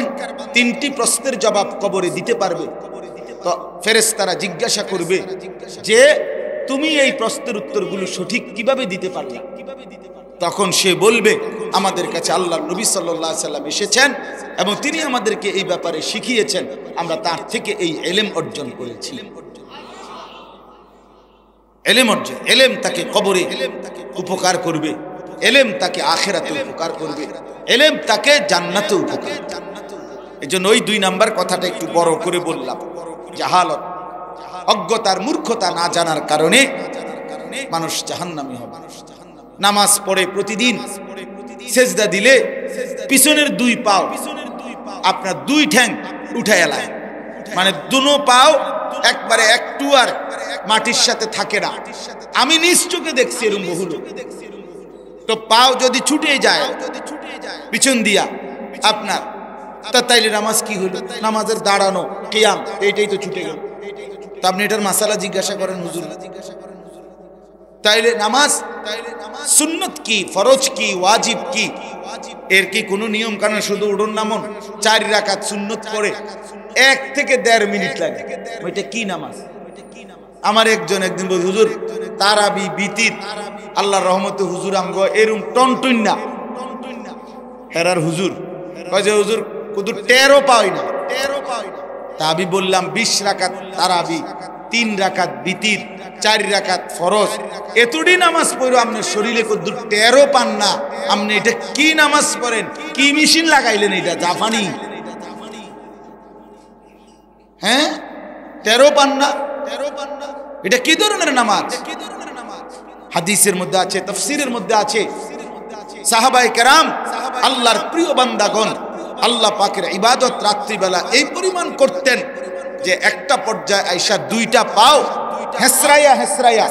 3টি প্রশ্নের জবাব কবরে দিতে পারবে, তো ফেরেশতারা জিজ্ঞাসা করবে যে তুমি এই প্রশ্নের উত্তরগুলো সঠিক কিভাবে দিতে পারলে? তখন সে বলবে আমাদের কাছে আল্লাহর নবী সাল্লাল্লাহু আলাইহি সাল্লাম এসেছেন এবং তিনি আমাদেরকে এই ব্যাপারে শিখিয়েছেন, আমরা তার থেকে এই ইলম অর্জন করেছি। ইলম অর্জন, ইলম তাকে কবরে উপকার করবে, ইলম তাকে আখিরাতে উপকার করবে, ইলম তাকে জান্নাতে উপকার। এজন্য ওই 2 নাম্বার কথাটা একটু বড় করে বললাম। জাহালত, অজ্ঞতার, মূর্খতা, না জানার কারণে মানুষ জাহান্নামী হবে। নামাজ পড়ে প্রতিদিন সেজদা দিলে পিছনের 2 পাও আপনার 2 ঠ্যাং উঠায় এলায়, মানে দুনো পাও একবারে একটু আর মাটির সাথে থাকে না। আমি নিজ চোখে দেখছি এরকম বহু লোক। তো পাও যদি ছুটে যায় পিছন দিয়া আপনার, তা তাইলে নামাজ কি হলো? নামাজের দাঁড়ানো কিয়াম এইটাই তো ছুটে গেল। তো আপনি এটার মাসালা জিজ্ঞাসা করেন হুজুর। তাইলে নামাজ সুন্নত কি, ফরজ কি, ওয়াজিব কি, এর কি কোনো নিয়ম কানুন? শুধু উঠুন নামন 4 রাকাত সুন্নত পড়ে 1 থেকে 1.5 মিনিট লাগে, ওইটা কি নামাজ? আমার একজন একদিন বল, হুজুর তারাবি বিতির আল্লাহর রহমতে হুজুর আমগো এরম টনটুন না হেরার হুজুর কয় যে হুজুর কুদুর 13 পাই না। তা আমি বললাম 20 রাকাত তারাবি, 3 রাকাত বিতির, 4 রাকাত ফরজ, এতটি নামাজ পড়ো আপনার শরীরে কুদুর 13 পান না, আপনি এটা কি নামাজ পড়েন? কি মেশিন লাগাইলেন? এটা জাপানি? হ্যাঁ 13 পান না, এটা কি ধরনের নামাজ? হাদিসের মধ্যে আছে, তাফসীরের মধ্যে আছে, সাহাবায়ে কেরাম আল্লাহর প্রিয় বান্দাগণ আল্লাহ পাকের ইবাদত রাত্রিবেলা এই পরিমাণ করতেন যে একটা পর্যায়ে আইসা 2টা পাও হেসরাইয়া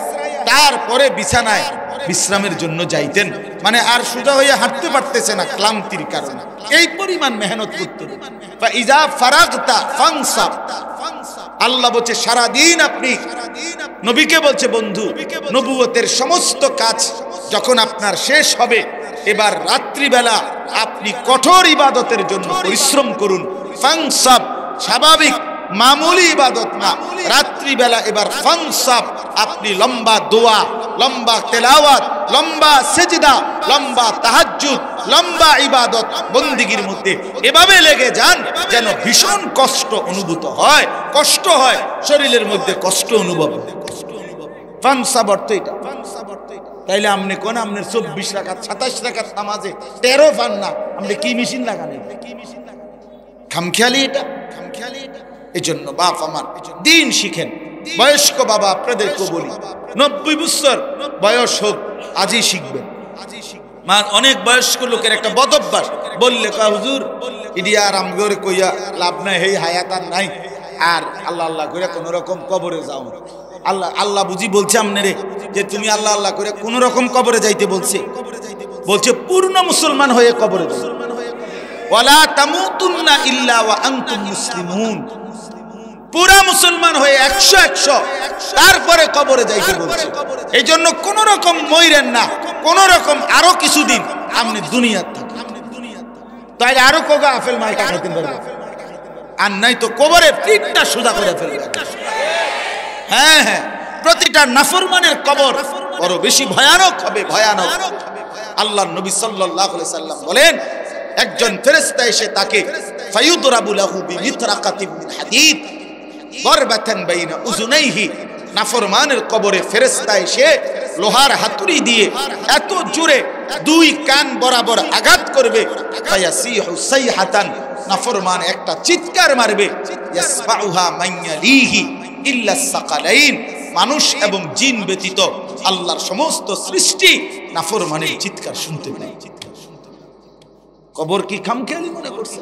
তারপরে বিছানায় বিশ্রামের জন্য যাইতেন। মানে আর সোজা হয়ে হাঁটতে পারতেছে না ক্লান্তির কারণে, এই পরিমাণ মেহনত করতেন। ফাইজা ফারাগতা ফানসাব, আল্লাহ বলছে সারাদিন আপনি, নবীকে বলছে বন্ধু, নবুয়তের সমস্ত কাজ যখন আপনার শেষ হবে, এবার রাত্রিবেলা আপনি কঠোর ইবাদতের জন্য পরিশ্রম করুন। ফানসাব স্বাভাবিক মামুলি ইবাদত না, রাত্রিবেলা এবার ফানসাব আপনি লম্বা দোয়া, লম্বা তেলাওয়াত, লম্বা সেজদা, লম্বা তাহাজ্জুদ, লম্বা ইবাদত বন্দিগির মধ্যে এভাবে লেগে যান যেন ভীষণ কষ্ট অনুভূত হয়, কষ্ট হয় শরীরের মধ্যে, কষ্ট অনুভব হয়। ফানসাব অর্থ এটা। তাইলে আপনি কোন আপনার 24 রাকাত 27 রাকাত নামাজে 13 পান না, আপনি কি মেশিন লাগান? খামখেয়ালি এটা। এই জন্য বাপ আমার দিন শিখেন। বয়স্ক বাবা আপনাদেরকে বলি, 90 বছর বয়স হোক আজই শিখবেন। অনেক বয়স্ক লোকের একটা বদ অভ্যাস, বললে কয় হুজুর ইডি আর আমগরে কইয়া লাভ নাই, হেই হায়াত আর নাই, আর আল্লাহ আল্লাহ করে কোন রকম কবরে যাও। আল্লাহ আল্লাহ বুঝি বলছে আপনারে যে তুমি আল্লাহ আল্লাহ করে কোন রকম কবরে যাইতে বলছে? বলছে পূর্ণ মুসলমান হয়ে কবরে যাও। ওয়ালা তামুতুন্না ইল্লা ওয়া আনতুম মুসলিমুন, পুরা মুসলমান হয়ে 100 তারপরে কবরে যাইতে বলছে। এই জন্য কোন রকম মইরেন না, কোন রকম আরো কিছুদিন আপনি দুনিয়ার থাকেন, তাই আরো কোগা আপেল মালটা খাইতে পারবেন, আর নাই তো কবরে পিঠটা সোজা করে ফেলবে। হ্যাঁ হ্যাঁ, প্রতিটা নাফরমানের কবর বড় বেশি ভয়ানক হবে, ভয়ানক। আল্লাহর নবী সাল্লাল্লাহু আলাইহি সাল্লাম বলেন, একজন ফেরেশতা এসে তাকে ফায়ুদরাবু লাহু বিমিতরাকাতিন মিন হাদীদ দরবাতান বাইনা উযুনাইহি, নাফরমানের কবরে ফেরেশতা এসে লোহার হাতুড়ি দিয়ে এত জোরে 2 কান বরাবর আঘাত করবে, ফায়াসিহু সাইহাতান, নাফরমান একটা চিৎকার মারবে, ইয়াসমাউহা মান ইয়ালিহি ইল্লা সাকালাইন, মানুষ এবং জিন ব্যতীত আল্লাহর সমস্ত সৃষ্টি নাফরমানের চিৎকার শুনতে পায়। কবর কি খামখেয়ালি মনে করছে?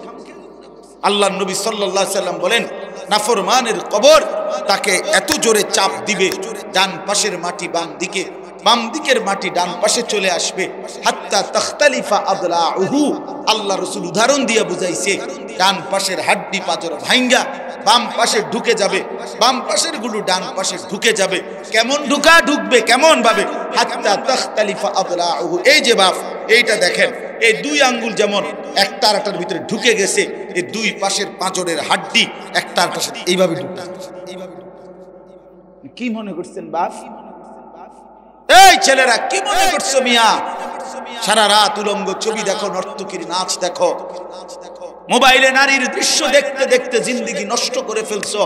আল্লাহর নবী সাল্লাল্লাহু আলাইহি সাল্লাম বলেন, নাফরমানের কবর তাকে এত জোরে চাপ দিবে, ডান পাশের মাটি বাম দিকে, বাম দিকের মাটি ডান পাশে চলে আসবে, হাত্তা তাখতালিফা আদলাউহু, আল্লাহ রাসূল উদাহরণ দিয়ে বুঝাইছে, ডান পাশের হাড্ডি পাঁজর ভাঙ্গা বাম পাশে ঢুকে যাবে, বাম পাশের গুলো ডান পাশে ঢুকে যাবে। কেমন ঢুকবে কেমন ভাবে? হাত্তা তাখতালিফা আদলাউহু, এই যে বাপ এইটা দেখেন, এই 2 আঙ্গুল যেমন একটা আরেকটার ভিতরে ঢুকে গেছে, এই 2 পাশের পাঁজরের হাড্ডি একটা আরেকটার সাথে এইভাবে ঢুকে। কি মনে করছেন বাপ? এই ছেলেরা কি মনে করছো মিয়া? সারা রাত উলঙ্গ ছবি দেখো, নর্তকীর নাচ দেখো, মোবাইলে নারীর দৃশ্য দেখতে দেখতে জিন্দেগি নষ্ট করে ফেলছো।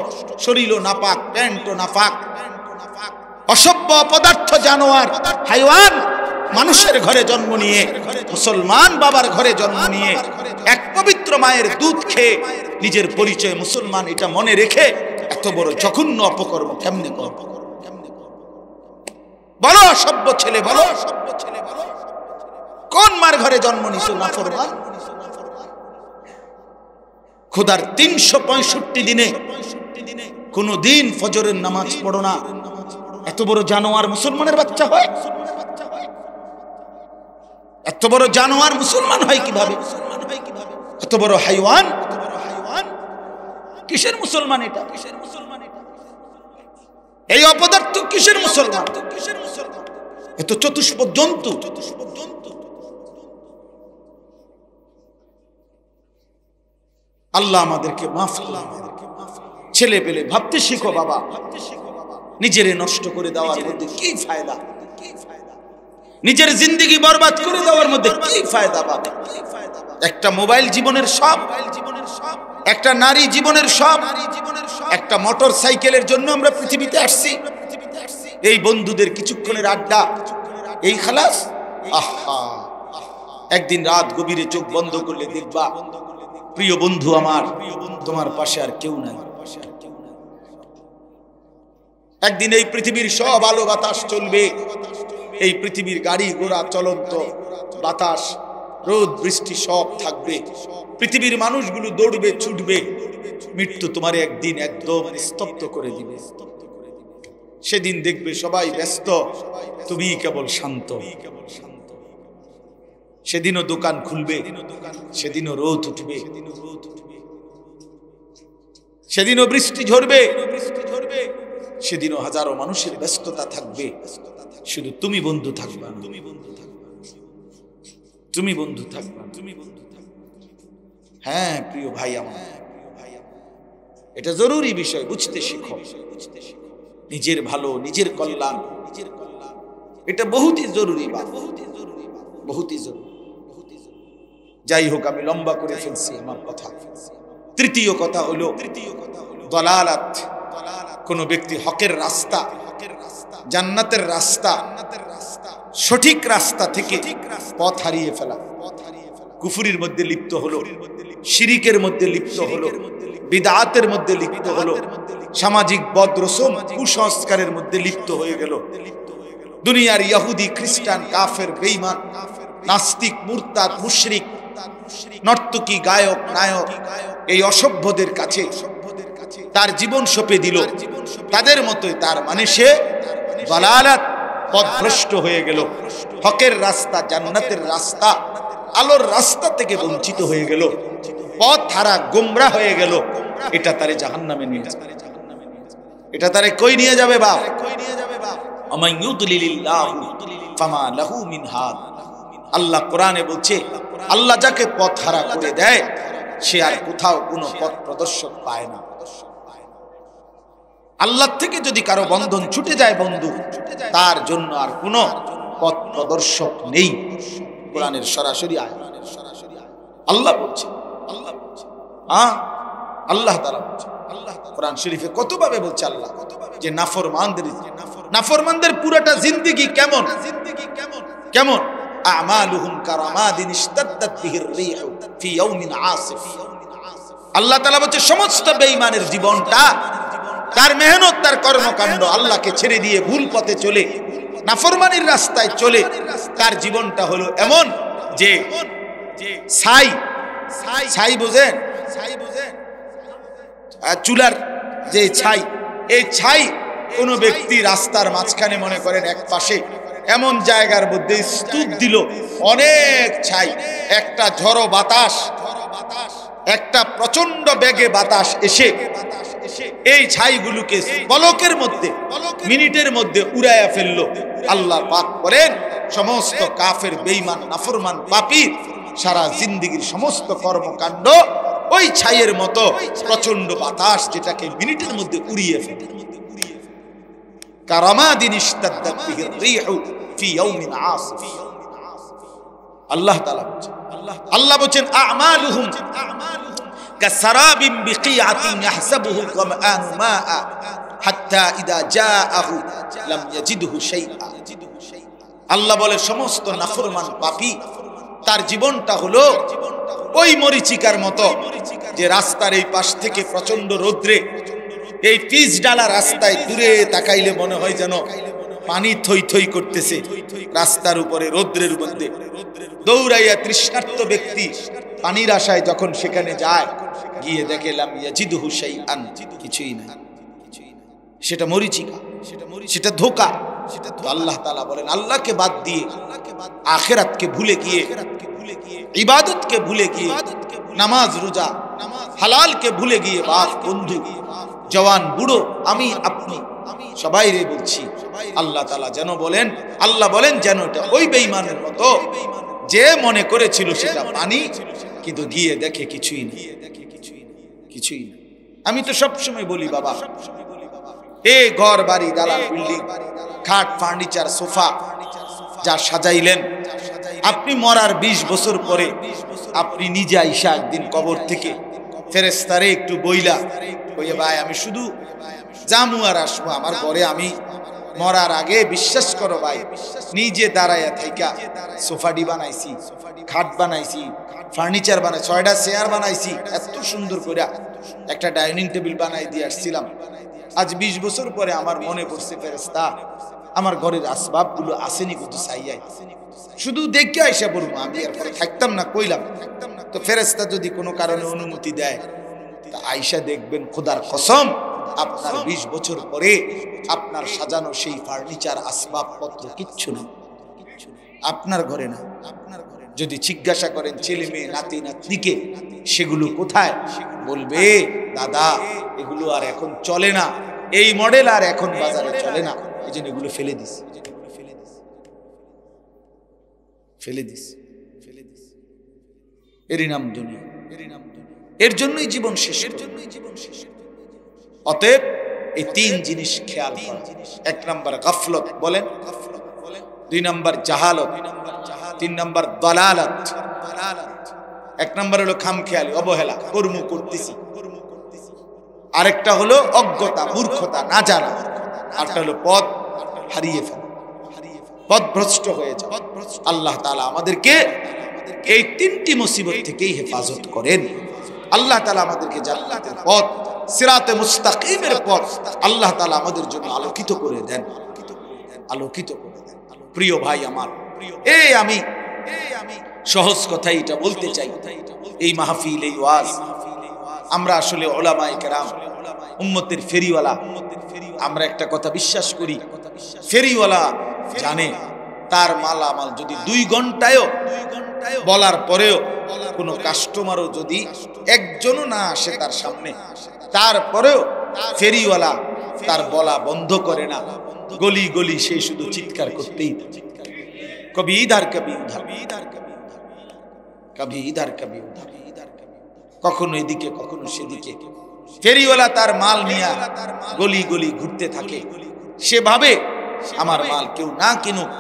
শরীরও নাপাক, প্যান্টও নাপাক, অসভ্য পদার্থ, জানোয়ার, হাইওয়ান। মানুষের ঘরে জন্ম নিয়ে, মুসলমান বাবার ঘরে জন্ম নিয়ে, এক পবিত্র মায়ের দুধ খেয়ে নিজের পরিচয় মুসলমান, এটা মনে রেখে এত বড় জঘন্য অপকর্ম কেমনে করব? বলো সভ্য ছেলে, বলো কোন মার ঘরে জন্ম নিছো নাফরমান? খোদার 365 দিনে কোন দিন ফজরের নামাজ পড়ো না, এত বড় জানোয়ার মুসলমানের বাচ্চা হয়? এত বড় জানোয়ার মুসলমান হয় কিভাবে? এত বড় হাইওয়ান কিসের মুসলমান? এটা এই অপদার্থ কিসের মুসলমান? এত চতুষ্পদ জন্তু। আল্লাহ আমাদেরকে মাফ করুন। ছেলে পেলে ভাবতে শিখো বাবা, নিজেরে নষ্ট করে দেওয়ার মধ্যে কি ফায়দা? নিজের জিন্দেগি বরবাদ করে দেওয়ার মধ্যে কি ফায়দা পাবে? একটা মোবাইল জীবনের সব, একটা নারী জীবনের সব, একটা মোটর সাইকেলের জন্য আমরা পৃথিবীতে আসছি। এই বন্ধুদের কিছুক্ষণের আড্ডা, এই খালাস। আহা, একদিন রাত গভীরে চোখ বন্ধ করলে দেখবা প্রিয় বন্ধু আমার, তোমার পাশে আর কেউ নাই। একদিন এই পৃথিবীর সব আলো বাতাস চলবে, এই পৃথিবীর গাড়ি ঘোড়া চলন্ত বাতাস, রোদ বৃষ্টি সব থাকবে, পৃথিবীর মানুষগুলো দৌড়বে ছুটবে, মৃত্যু তোমার একদিন একদম স্তব্ধ করে দিবে। সেদিন দেখবে সবাই ব্যস্ত, তুমি কেবল শান্ত। সেদিনও দোকান খুলবে, সেদিনও রোদ উঠবে, সেদিনও বৃষ্টি ঝরবে, সেদিনও হাজারো মানুষের ব্যস্ততা থাকবে, শুধু তুমি বন্ধু থাকবা, তুমি বন্ধু থাকবা। হ্যাঁ প্রিয় ভাই আমার, এটা জরুরি বিষয়, বুঝতে শিখো। নিজের ভালো, নিজের কল্যাণ, এটা বহুতই জরুরি, বহুতই জরুরি। যাই হোক, আমি লম্বা করে ফেলছি আমার কথা। তৃতীয় কথা হলো দলালাত। কোন ব্যক্তি হকের রাস্তা, জান্নাতের রাস্তা, সঠিক রাস্তা থেকে পথ হারিয়ে ফেলা, কুফরির মধ্যে লিপ্ত হলো, শিরিকের মধ্যে লিপ্ত হলো, বিদআতের মধ্যে লিপ্ত হলো, সামাজিক বদরসম কুসংস্কারের মধ্যে লিপ্ত হয়ে গেল। দুনিয়ার ইহুদি, খ্রিস্টান, কাফের, বেঈমান, নাস্তিক, মুরতাদ, মুশরিক, নর্তকী, গায়ক, নায়ক, এই অসভ্যদের কাছে তার জীবন সঁপে দিল। তাদের মতোই তার মানে সে দালালাত, পথভ্রষ্ট হয়ে গেল। হকের রাস্তা, জান্নাতের রাস্তা, আলোর রাস্তা থেকে বঞ্চিত হয়ে গেল, পথ হারা, গোমরা হয়ে গেল। এটা তারে জাহান্নামে নিয়ে যাবে। এটা তারে কই নিয়ে যাবে বাপ? আমায় ইউদলিলিল্লাহু ফামা লাহু মিন হাদ। আল্লাহ কোরআনে বলছে, আল্লাহ যাকে পথ হারা করে দেয়, সে আর কোথাও কোনো পথ প্রদর্শক পায় না। আল্লাহ থেকে যদি কারো বন্ধন ছুটে যায় বন্ধু, তার জন্য আর কোনো পথ প্রদর্শক নেই। কোরআনের সরাসরি আয়াত আল্লাহ বলছে, আল্লাহ তাআলা বলছে, কোরআন শরীফে কতভাবে বলছে আল্লাহ যে নাফরমানদের পুরোটা জিন্দেগি কেমন কেমন? আমালুহুম কারামাদিন ইশতাদ্দাত বিহির রিহু ফি ইয়াউমিন আসিফ। আল্লাহ তাআলা বলছে সমস্ত বেঈমানের জীবনটা, তার মেহনত, তার কর্মকাণ্ড আল্লাহকে ছেড়ে দিয়ে ভুল পথে চলে, নাফরমানির রাস্তায় চলে, তার জীবনটা হলো এমন যে ছাই বোঝেন, চুলার যে ছাই, এই ছাই কোন ব্যক্তি রাস্তার মাঝখানে মনে করেন এক পাশে এমন জায়গার মধ্যে স্তূপ দিল, অনেক ছাই, একটা ঝড়ো বাতাস, একটা প্রচন্ড বেগে বাতাস এসে এই ছাইগুলোকে পলকের মধ্যে, মিনিটের মধ্যে উড়াইয়া ফেললো। আল্লাহ পাক বলেন সমস্ত কাফের, বেঈমান, নাফরমান, পাপী সারা জিন্দেগীর সমস্ত কর্মকাণ্ড ওই ছাইয়ের মতো প্রচন্ড বাতাস, যেটাকে মিনিটের মধ্যে উড়িয়ে ফেলে। কারামাদিন ইশতাদ্দাত বিহির রিহু ফি ইয়াউমিন আসিফ। আল্লাহ তাআলা বলেন, আল্লাহ বলেন আমালুহুম কাসারাবিন বিকিআতিন ইয়াহসাবুহু যামআনু মাআ হাত্তা ইযা জাআহু লাম ইয়াজিদহু শাইআ। আল্লাহ বলে সমস্ত নাফরমান পাপী তার জীবনটা হলো ওই মরিচিকার মতো, যে রাস্তার এই পাশ থেকে প্রচন্ড রৌদ্রে, এই পিচ ডালা রাস্তায় দূরে তাকাইলে মনে হয় যেন পানি থই থই করতেছে রাস্তার উপরে, রৌদ্রের মধ্যে দৌড়াইয়া তৃষ্ণার্ত ব্যক্তি পানির আশায় যখন সেখানে যায়, গিয়ে দেখে লাম ইয়াজিদহু শাইআন, কিছুই না, সেটা মরিচিকা। সেটা ধোঁকা। আল্লাহ তাআলা বলেন আল্লাহকে বাদ দিয়ে, আখিরাতকে ভুলে গিয়ে, ইবাদতকে ভুলে গিয়ে, নামাজ রোজা হালালকে ভুলে গিয়ে, বাপ বন্ধু জওয়ান বুড়ো আমি আপনি সবাই রে বলছি, আল্লাহ তাআলা যেন বলেন, আল্লাহ বলেন যেন এটা ওই বেঈমানের মতো যে মনে করেছিল সেটা পানি, কিন্তু গিয়ে দেখে কিছুই না, কিছুই না। আমি তো সবসময় বলি বাবা, এই ঘর বাড়ি দালান বিল্ডিং খাট ফার্নিচার সোফা যা সাজাইলেন, আপনি মরার 20 বছর পরে আপনি নিজে আইসা একদিন কবর থেকে ফেরেশতারে একটু বইলা কইয়া, ভাই আমি শুধু জামু আর আসবো, আমার ঘরে আমি মরার আগে বিশ্বাস করো ভাই নিজে দাঁড়াইয়া থাইকা সোফাডি বানাইছি, খাট বানাইছি, ফার্নিচার বানাই, 6টা চেয়ার বানাইছি, এত সুন্দর করে একটা ডাইনিং টেবিল বানাই দিয়ে আসছিলাম। আজ 20 বছর পরে আমার মনে পড়ছে ফেরেশতা আমার ঘরের আসবাবগুলো আসেনি কত চাইয়াই, শুধু দেখে আইসা বলবো, আমি এরপরে থাকতাম না কইলাম। তো ফেরেশতা যদি কোনো কারণে অনুমতি দেয় তা আইসা দেখবেন খোদার কসম আপনার 20 বছর পরে আপনার সাজানো সেই ফার্নিচার আসবাবপত্র কিচ্ছু না, আপনার ঘরে না। যদি জিজ্ঞাসা করেন ছেলে মেয়ে নাতি নাতনিকে সেগুলো কোথায়, বলবে দাদা এগুলো আর এখন চলে না, এই মডেল আর এখন বাজারে চলে না, এই জন্য এগুলো ফেলে দিস, ফেলে দিস, ফেলে দিস। এরই নাম দুনিয়া, এর জন্যই জীবন শেষ, এর জন্যই জীবন শেষ। অতএব এই 3 জিনিস খেয়াল করা। 1 নাম্বার গাফলত বলেন, 2 নাম্বার জাহালত, 3 নাম্বার দালালাত। 1 নাম্বার হলো খামখেয়ালি অবহেলা, কর্ম করতেছি। আরেকটা হলো অজ্ঞতা মূর্খতা না জানা, আরেকটা হলো পথ হারিয়ে ফেলা, পথভ্রষ্ট হয়ে যাওয়া। আল্লাহ তাআলা আমাদেরকে এই 3টি মুসিবত থেকেই হেফাজত করেন। আল্লাহ তাআলা আমাদেরকে জান্নাতের পথ, সিরাতে মুস্তাকিমের পথ আল্লাহ তাআলা আমাদের জন্য আলোকিত করে দেন, আলোকিত করে দেন। প্রিয় ভাই আমার, আমি সহজ কথাই এটা বলতে চাই, এই মাহফিল, এই ওয়াজ, আমরা আসলে উলামায়ে কেরাম উম্মতের ফেরিওয়ালা। আমরা একটা কথা বিশ্বাস করি, ফেরিওয়ালা জানে তার মালামাল যদি 2 ঘন্টায়ও বলার পরেও কোনো কাস্টমারও যদি একজনও না আসে তার সামনে, তারপরেও ফেরিওয়ালা তার বলা বন্ধ করে না, গলি গলি সে শুধু চিৎকার করতেই থাকে, কবি ইধার কবি উধার, কবি ইধার কবি উধার, কখনো এদিকে কখনো সেদিকে। ফেরিওয়ালা তার মাল নিয়ে গলি গলি ঘুরতে থাকে, সে ভাবে আমার মাল কেউ না কিনুক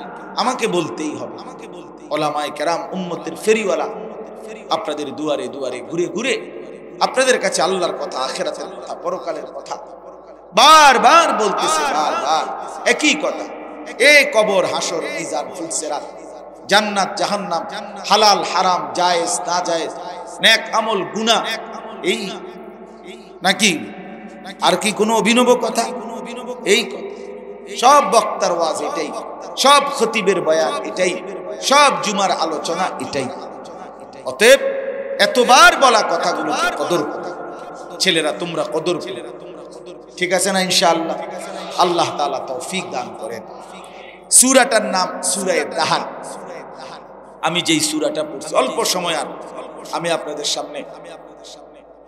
আমাকে বলতেই হবে। উলামায়ে কেরাম উম্মতের ফেরিওয়ালা আপনাদের দুয়ারে দুয়ারে ঘুরে ঘুরে আপনাদের কাছে আল্লাহর কথা, আখিরাতের কথা, পরকালের কথা বারবার বলতেছে, বারবার একই কথা। এই কবর, হাসর, মিজান, ফুলসিরাত, জান্নাত, জাহান্নাম, হালাল হারাম, জায়েজ না জায়েজ, নেক আমল, গুনাহ, এই নাকি আর কি কোনো অভিনব কথা? এই কথা সব বক্তার ওয়াজ এটাই, সব খতিবের বয়ান এটাই, সব জুমার আলোচনা এটাই। অতএব এতবার বলা কথাগুলোকে কদর করো। ছেলেরা তোমরা কদর করো, ঠিক আছে না? ইনশাআল্লাহ আল্লাহ তাআলা তৌফিক দান করেন। সূরাটার নাম সূরা দাহান। আমি যেই সূরাটা পড়ছি অল্প সময় আর আমি আপনাদের সামনে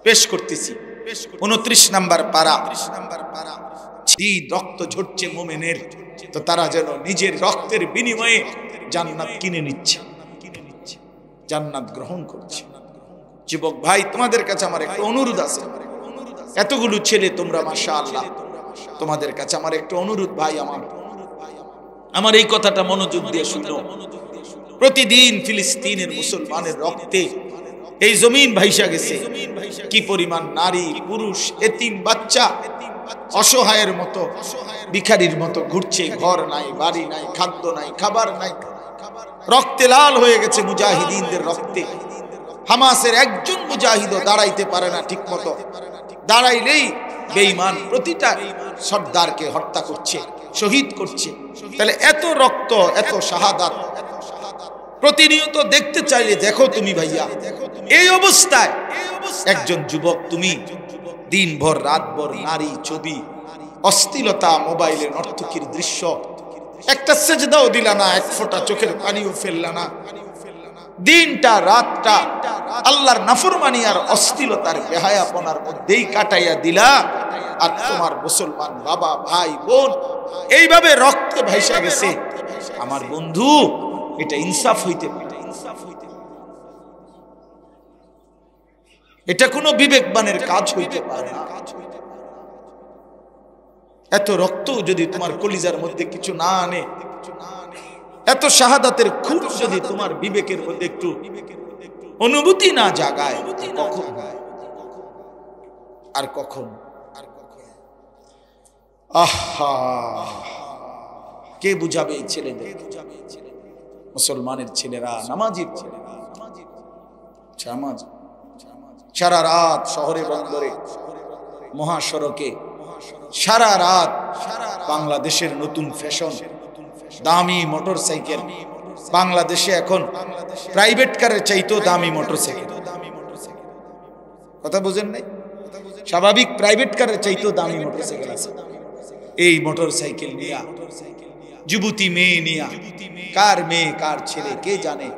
পেশ করতেছি 29 নাম্বার পারা। রক্ত ঝরছে মুমিনের, তো তারা যেন নিজের রক্তের বিনিময়ে জান্নাত কিনে নিচ্ছে, জান্নাত গ্রহণ করছে। যুবক ভাই, তোমাদের কাছে আমার একটা অনুরোধ আছে। এতগুলো ছেলে তোমরা মাশাআল্লাহ, তোমাদের কাছে আমার একটা অনুরোধ ভাই, আমার এই কথাটা মনোযোগ দিয়ে শুনো। প্রতিদিন ফিলিস্তিনের মুসলমানের রক্তে এই জমিন ভাইসা গেছে। কি পরিমাণ নারী পুরুষ, এতিম বাচ্চা অসহায়ের মতো, ভিখারির মতো ঘুরছে, ঘর নাই, বাড়ি নাই, খাদ্য নাই, খাবার নাই, রক্তে লাল হয়ে গেছে মুজাহিদিনদের রক্তে। হামাসের একজন মুজাহিদও দাঁড়াইতে পারে না ঠিক মতো, দাঁড়াইলেই বেঈমান প্রতিটা সর্দারকে হত্যা করছে, শহীদ করছে। তাহলে এত রক্ত, এত শাহাদাত প্রতিনিয়ত দেখতে চাইলে দেখো তুমি ভাইয়া, এই অবস্থায় একজন যুবক তুমি দিনভর রাতভর নারী ছবি, অশ্লীলতা, মোবাইলে নর্তকীর দৃশ্য, একটা সেজদাও দিলা না, এক ফোঁটা চোখের পানিও ফেললা না, দিনটা রাতটা আল্লাহর নাফরমানি আর অশ্লীলতার বেহায়াপনার মধ্যেই কাটাইয়া দিলা। আর তোমার মুসলমান বাবা, ভাই, বোন এইভাবে রক্তে ভাইসা গেছে। আমার বন্ধু, এটা ইনসাফ হইতে পারে? এটা কোনো বিবেকবানের কাজ হইতে পারে না। এত রক্ত যদি তোমার কলিজার মধ্যে কিছু না আনে, এত শাহাদাতের খুন যদি তোমার বিবেকের মধ্যে একটু অনুভূতি না জাগায়, কখন আর কখন? আহা, কে বুঝাবে এই ছেলেদের? মুসলমানের ছেলেরা, নামাজি ছেলেরা, সারা রাত শহরে বন্দরে মহাসড়কে, সারা রাত বাংলাদেশের নতুন ফ্যাশন, দামি মোটরসাইকেল। বাংলাদেশে এখন প্রাইভেট কারের চাইতেও দামি মোটরসাইকেল। কথা বুঝেন নাই? স্বাভাবিক প্রাইভেট কারের চাইতেও দামি মোটরসাইকেল আছে। এই মোটরসাইকেল নিয়া যুবতী মেয়ে নিয়া, কার মেয়ে কার ছেলে কে জানে,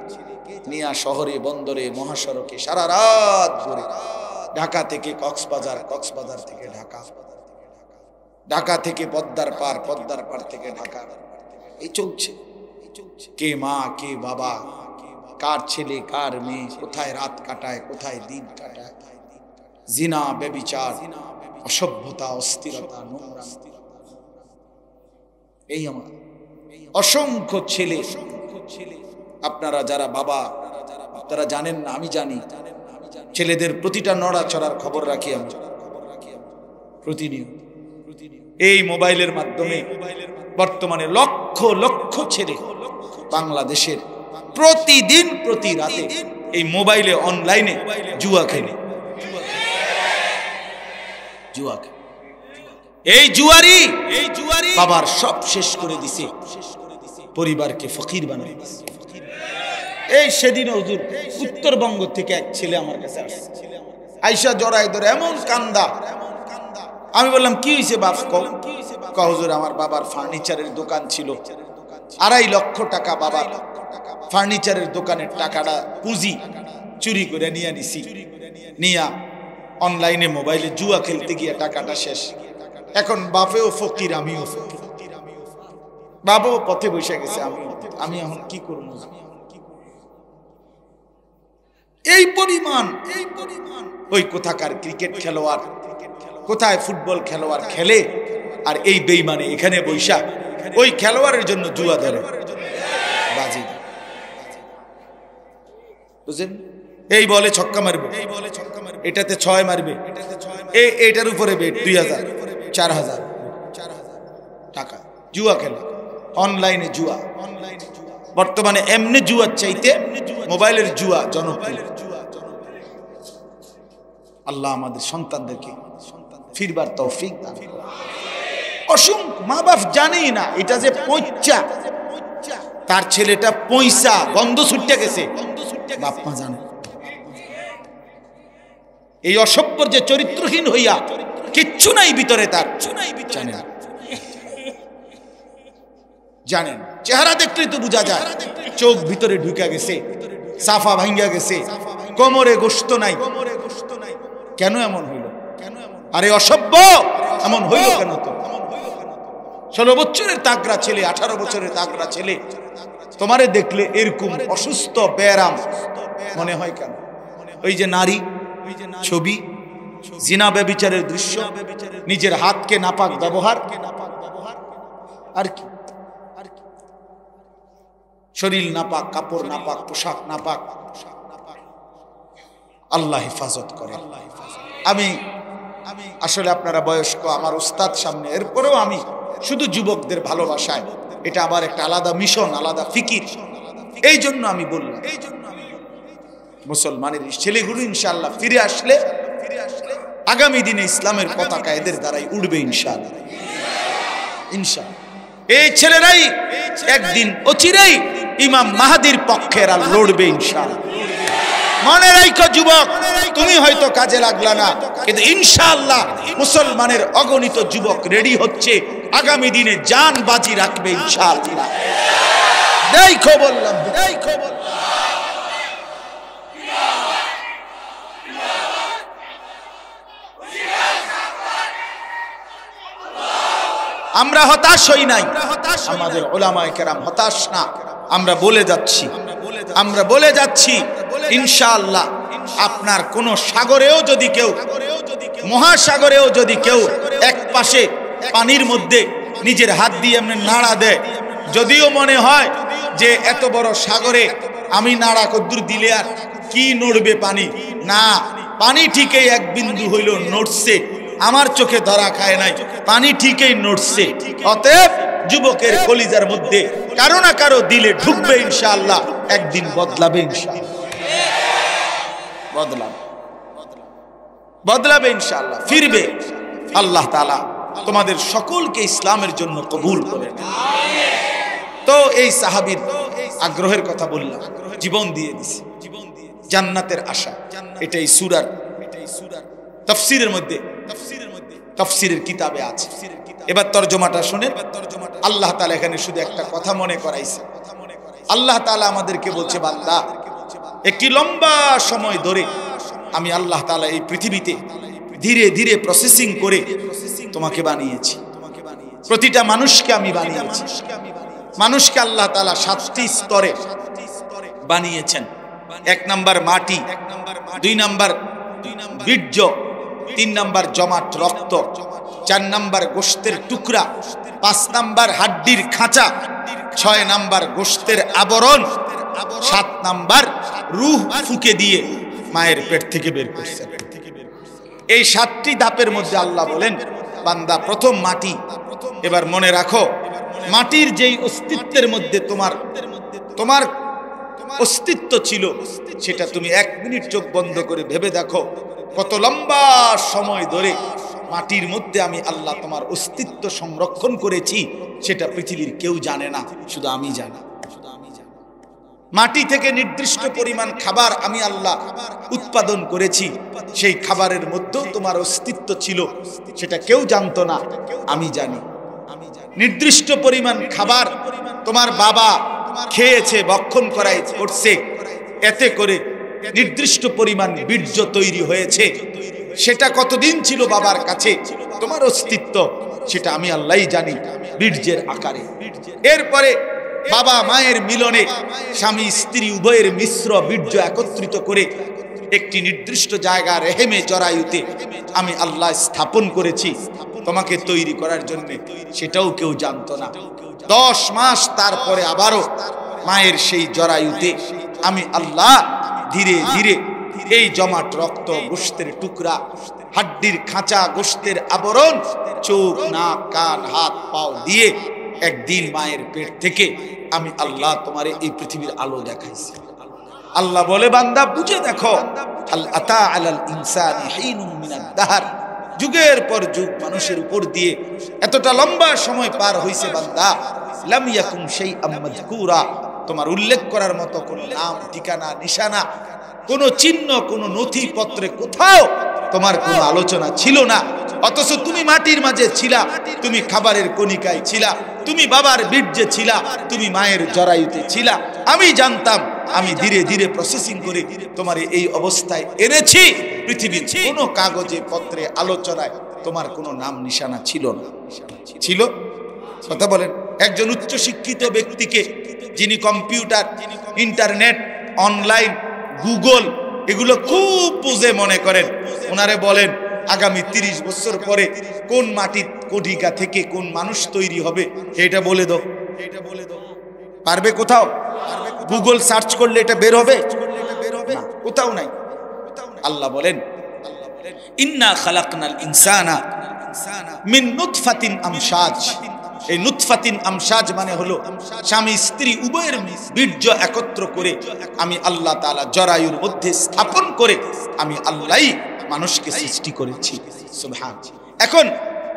নিয়া শহরে বন্দরে মহাসড়কে সারা রাত ঘুরে। ঢাকা থেকে কক্সবাজার, কক্সবাজার থেকে ঢাকা, ঢাকা থেকে পদ্মার পার, পদ্মার পার থেকে ঢাকা। এই চলছে। কে মা কে বাবা, কার ছেলে কার মেয়ে, কোথায় রাত কাটায়, কোথায় দিন কাটায়। জিনা, ব্যভিচার, অসভ্যতা, অস্থিরতা, নোংরামি। এই আমার অসংখ্য ছেলে। আপনারা যারা বাবা, তারা জানেন না, আমি জানি। ছেলেদের প্রতিটা নড়াচড়ার খবর রাখি আমি প্রতিনিয়ত। এই মোবাইলের মাধ্যমে বর্তমানে লক্ষ লক্ষ ছেলে বাংলাদেশের প্রতিদিন প্রতি রাতে এই মোবাইলে অনলাইনে জুয়া খেলে। এই জুয়ারি বাবার সব শেষ করে দিছে, পরিবারকে ফকির বানিয়ে দিছে। এই সেদিন হুজুর উত্তরবঙ্গ থেকে এক ছেলে আমার কাছে আসছে, আইসা জড়াই ধরে এমন কান্দা। আমি বললাম কি হয়েছে বাপ? হুজুর আমার বাবার ফার্নিচারের দোকান ছিল, 2.5 লক্ষ টাকা বাবার ফার্নিচারের দোকানের টাকাটা পুঁজি চুরি করে নিয়ে নিছি, নিয়া অনলাইনে মোবাইলে জুয়া খেলতে গিয়ে টাকাটা শেষ। এখন বাপেও ফকির, আমিও ফকির। বাবাও পথে বসে গেছে, আমি এখন কি করব? এই পরিমাণ ওই কোথাকার ক্রিকেট খেলোয়াড়, কোথায় ফুটবল খেলোয়াড় খেলে, আর এই বেঈমানে এখানে বৈশা ওই খেলোয়াড়ের জন্য জুয়া ধরে বাজি। বুঝলেন? এই বলে ছক্কা মারবে, এটাতে 6 মারবে, এটার উপরে বেট 2000 4000 টাকা জুয়া খেলে। অনলাইনে জুয়া, বর্তমানে এমনি জুয়ার চাইতে মোবাইলের জুয়া জনপ্রিয়। আল্লাহ আমাদের সন্তানদেরকে ফিরবার তৌফিক দান করুন। অসংখ্য মা বাপ জানেই না এটা যে পয়সা, তার ছেলেটা পয়সা গন্ধ ছুটে গেছে, বাপ মা জানে। এই অসভ্যর যে চরিত্রহীন হইয়া কিচ্ছু নাই ভিতরে, তার জানেন। চেহারা দেখলেই তো বোঝা যায়, চোখ ভিতরে ঢুকে গেছে, সাফা ভাঙ্গা গেছে, কোমরে গোশত নাই। কেন এমন হইল? আরে অসভ্য এমন হইল কেন? তো 16 বছরের তাগড়া ছেলে, 18 বছরের তাগড়া ছেলে তোমারে দেখলে এরকম অসুস্থ বেয়ারাম মনে হয় কেন? ওই যে নারী ছবি, জিনা ব্যভিচারের দৃশ্য, নিজের হাতকে নাপাক ব্যবহার, আর কি? শরীর নাপাক, কাপড় নাপাক, পোশাক নাপাক। আল্লাহ হেফাজত করে। আমি আসলে আপনারা বয়স্ক, আমার উস্তাদ সামনে, এরপরেও আমি শুধু যুবকদের ভালোবাসায়, এটা আমার একটা আলাদা মিশন, আলাদা ফিকির। এই জন্য আমি বললাম, মুসলমানের ছেলেগুলো ইনশাআল্লাহ ফিরে আসলে আগামী দিনে ইসলামের পতাকা এদের দ্বারাই উড়বে ইনশাআল্লাহ। ইনশাআল্লাহ এই ছেলেরাই একদিন অচিরেই ইমাম মাহাদির পক্ষের আর লড়বে ইনশাআল্লাহ। মনে রাখো যুবক, তুমি হয়তো কাজে লাগলা না, কিন্তু ইনশাআল্লাহ মুসলমানের অগণিত যুবক রেডি হচ্ছে, আগামী দিনে জান বাজি রাখবে ইনশাআল্লাহ। দেখো বললাম, আমরা হতাশ হই নাই, আমাদের উলামায়ে কেরাম হতাশ না। আমরা বলে যাচ্ছি ইনশাআল্লাহ আপনার কোন সাগরেও যদি কেউ, মহাসাগরেও যদি কেউ এক পাশে পানির মধ্যে নিজের হাত দিয়ে এমনি নাড়া দেয়, যদিও মনে হয় যে এত বড় সাগরে আমি নাড়া কদ্দুর দিলে আর কি নড়বে পানি, না, পানি ঠিকই এক বিন্দু হইল নড়ছে, আমার চোখে ধরা খায় নাই, পানি ঠিকই নড়ছে। অতএব যুবকের কলিজার মধ্যে কারো না কারো দিলে ঢুকবে ইনশাআল্লাহ, একদিন বদলাবে ইনশাআল্লাহ, বদলাবে ইনশাআল্লাহ, ফিরবে। আল্লাহ তাআলা তোমাদের সকলকে ইসলামের জন্য কবুল করেন। তো এই সাহাবীর আগ্রহের কথা বললাম, জীবন দিয়ে দিছে, জান্নাতের আশা। এটাই সূরার তাফসীরের মধ্যে, তাফসীরের কিতাবে আছে। এবার তরজমাটা শুনেন। আল্লাহ তাআলা এখানে শুধু একটা কথা মনে করাইছে। আল্লাহ তাআলা আমাদেরকে বলছে, বান্দা, একটি লম্বা সময় ধরে আমি আল্লাহ তাআলা এই পৃথিবীতে ধীরে ধীরে প্রসেসিং করে তোমাকে বানিয়েছি। প্রতিটা মানুষকে আমি বানিয়েছি। মানুষকে আল্লাহ তাআলা 7টি স্তরে বানিয়েছেন। 1 নাম্বার মাটি, 2 নাম্বার বীর্য, 3 নাম্বার জমাট রক্ত, 4 নাম্বার গোশতের টুকরা, 5 নাম্বার হাড্ডির খাঁচা, 6 নাম্বার গোশতের আবরণ, 7 নাম্বার রূহ ফুঁকে দিয়ে মায়ের পেট থেকে বের করছেন। এই 7টি ধাপের মধ্যে আল্লাহ বলেন, বান্দা, প্রথম মাটি। এবার মনে রাখো, মাটির যেই অস্তিত্বের মধ্যে তোমার অস্তিত্ব ছিল, সেটা তুমি 1 মিনিট চোখ বন্ধ করে ভেবে দেখো, কত লম্বা সময় ধরে মাটির মধ্যে আমি আল্লাহ তোমার অস্তিত্ব সংরক্ষণ করেছি। সেটা পৃথিবীর কেউ জানে না, শুধু আমি জানি। মাটি থেকে নির্দিষ্ট পরিমাণ খাবার আমি আল্লাহ উৎপাদন করেছি। সেই খাবারের মধ্যেও তোমার অস্তিত্ব ছিল, সেটা কেউ জানতো না, আমি জানি। নির্দিষ্ট পরিমাণ খাবার তোমার বাবা খেয়েছে, ভক্ষণ করছে, এতে করে নির্দিষ্ট পরিমাণ বীর্য তৈরি হয়েছে। সেটা কতদিন ছিল বাবার কাছে তোমার অস্তিত্ব, সেটা আমি আল্লাহই জানি, বীর্যের আকারে। এরপরে বাবা মায়ের মিলনে স্বামী স্ত্রী উভয়ের মিশ্র বীর্য একত্রিত করে একটি নির্দিষ্ট জায়গা রেহেমে জরায়ুতে আমি আল্লাহ স্থাপন করেছি তোমাকে তৈরি করার জন্য। সেটাও কেউ জানতো না। 10 মাস তারপরে আবারও মায়ের সেই জরায়ুতে আমি আল্লাহ ধীরে ধীরে এই জমাট রক্ত, গোশতের টুকরা, হাড্ডির খাঁচা, গোশতের আবরণ, চোখ, নাক, কান, হাত, পাও দিয়ে একদিন মায়ের পেট থেকে আমি আল্লাহ তোমারে এই পৃথিবীর আলো দেখাইছি। আল্লাহ বলে, বান্দা, বুঝে দেখো, হাল আতা আলাল ইনসানি হিনুম মিনাদ দাহর, যুগের পর যুগ মানুষের উপর দিয়ে এতটা লম্বা সময় পার হইছে, বান্দা, লাম ইয়াকুম শাইআম মাযকুরা, তোমার উল্লেখ করার মতো কোনো নাম, ঠিকানা, নিশানা, কোনো চিহ্ন, কোনো নথিপত্রে কোথাও তোমার কোনো আলোচনা ছিল না। অথচ তুমি মাটির মাঝে ছিলা, তুমি খাবারের কণিকায় ছিলা, তুমি বাবার বীর্যে ছিলা, তুমি মায়ের জরায়ুতে ছিলা। আমি জানতাম, আমি ধীরে ধীরে প্রসেসিং করে তোমার এই অবস্থায় এনেছি। পৃথিবীর কোনো কাগজে, পত্রে, আলোচনায় তোমার কোনো নাম নিশানা ছিল না। ছিল? কথা বলেন। একজন উচ্চ শিক্ষিত ব্যক্তিকে, যিনি কম্পিউটার, ইন্টারনেট, অনলাইন, গুগল এগুলো খুব বুঝে মনে করেন, ওনারে বলেন আগামী 30 বছর পরে কোন মাটির কণিকা থেকে কোন মানুষ তৈরি হবে, এটা বলে দাও। পারবে কোথাও? গুগল সার্চ করলে এটা বের হবে? কোথাও নাই। আল্লাহ বলেন, ইন্না খালাকনাল ইনসানা মিন নুতফাতিন আমশাজ। এই নুতফাতিন আমশাজ মানে হলো স্বামী স্ত্রী উভয়ের বীর্য একত্র করে আমি আল্লাহ তাআলা জরায়ুর মধ্যে স্থাপন করে আমি আল্লাহই মানুষকে সৃষ্টি করেছি। সুবহানাল্লাহ। এখন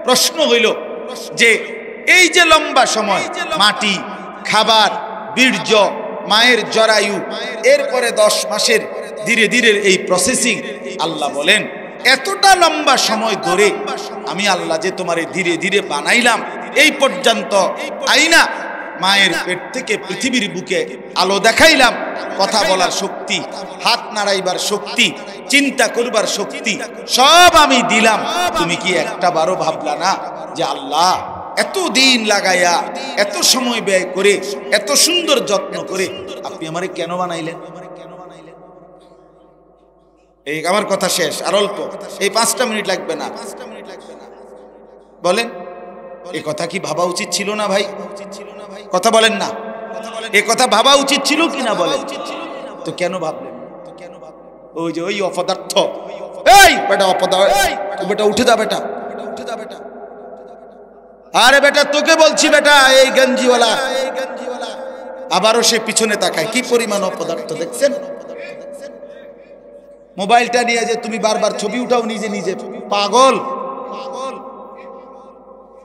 প্রশ্ন হইল যে এই যে লম্বা সময় মাটি, খাবার, বীর্য, মায়ের জরায়ু, এরপরে 10 মাসের ধীরে ধীরে এই প্রসেসিং, আল্লাহ বলেন এতটা লম্বা সময় ধরে আমি আল্লাহ যে তোমারে ধীরে ধীরে বানাইলাম, এই পর্যন্ত আইনা মায়ের পেট থেকে পৃথিবীর বুকে আলো দেখাইলাম, কথা বলার শক্তি, হাত নাড়াইবার শক্তি, চিন্তা করবার শক্তি সব আমি দিলাম। তুমি কি একটা বারো ভাবলা না যে আল্লাহ এত দিন লাগাইয়া, এত সময় ব্যয় করে, এত সুন্দর যত্ন করে আপনি আমারে কেন বানাইলেন? এই আমার কথা শেষ, আর অল্প, এই 5টা মিনিট লাগবে না। বলেন এই কথা কি ভাবা উচিত ছিল না ভাই? কথা বলেন না, এই কথা ভাবা উচিত ছিল কিনা বলেন? তো কেন ভাবলেন? ওই যে ওই অপদার্থ, এই বেটা অপদার্থ, বেটা উঠে যা, বেটা উঠে যা বেটা। আরে বেটা তোকে বলছি বেটা, এই গঞ্জিওয়ালা। আবারও সে পিছনে তাকায়, কি পরিমাণ অপদার্থ দেখছেন? মোবাইলটা নিয়ে যে তুমি বারবার ছবি উঠাও নিজে নিজে, পাগল।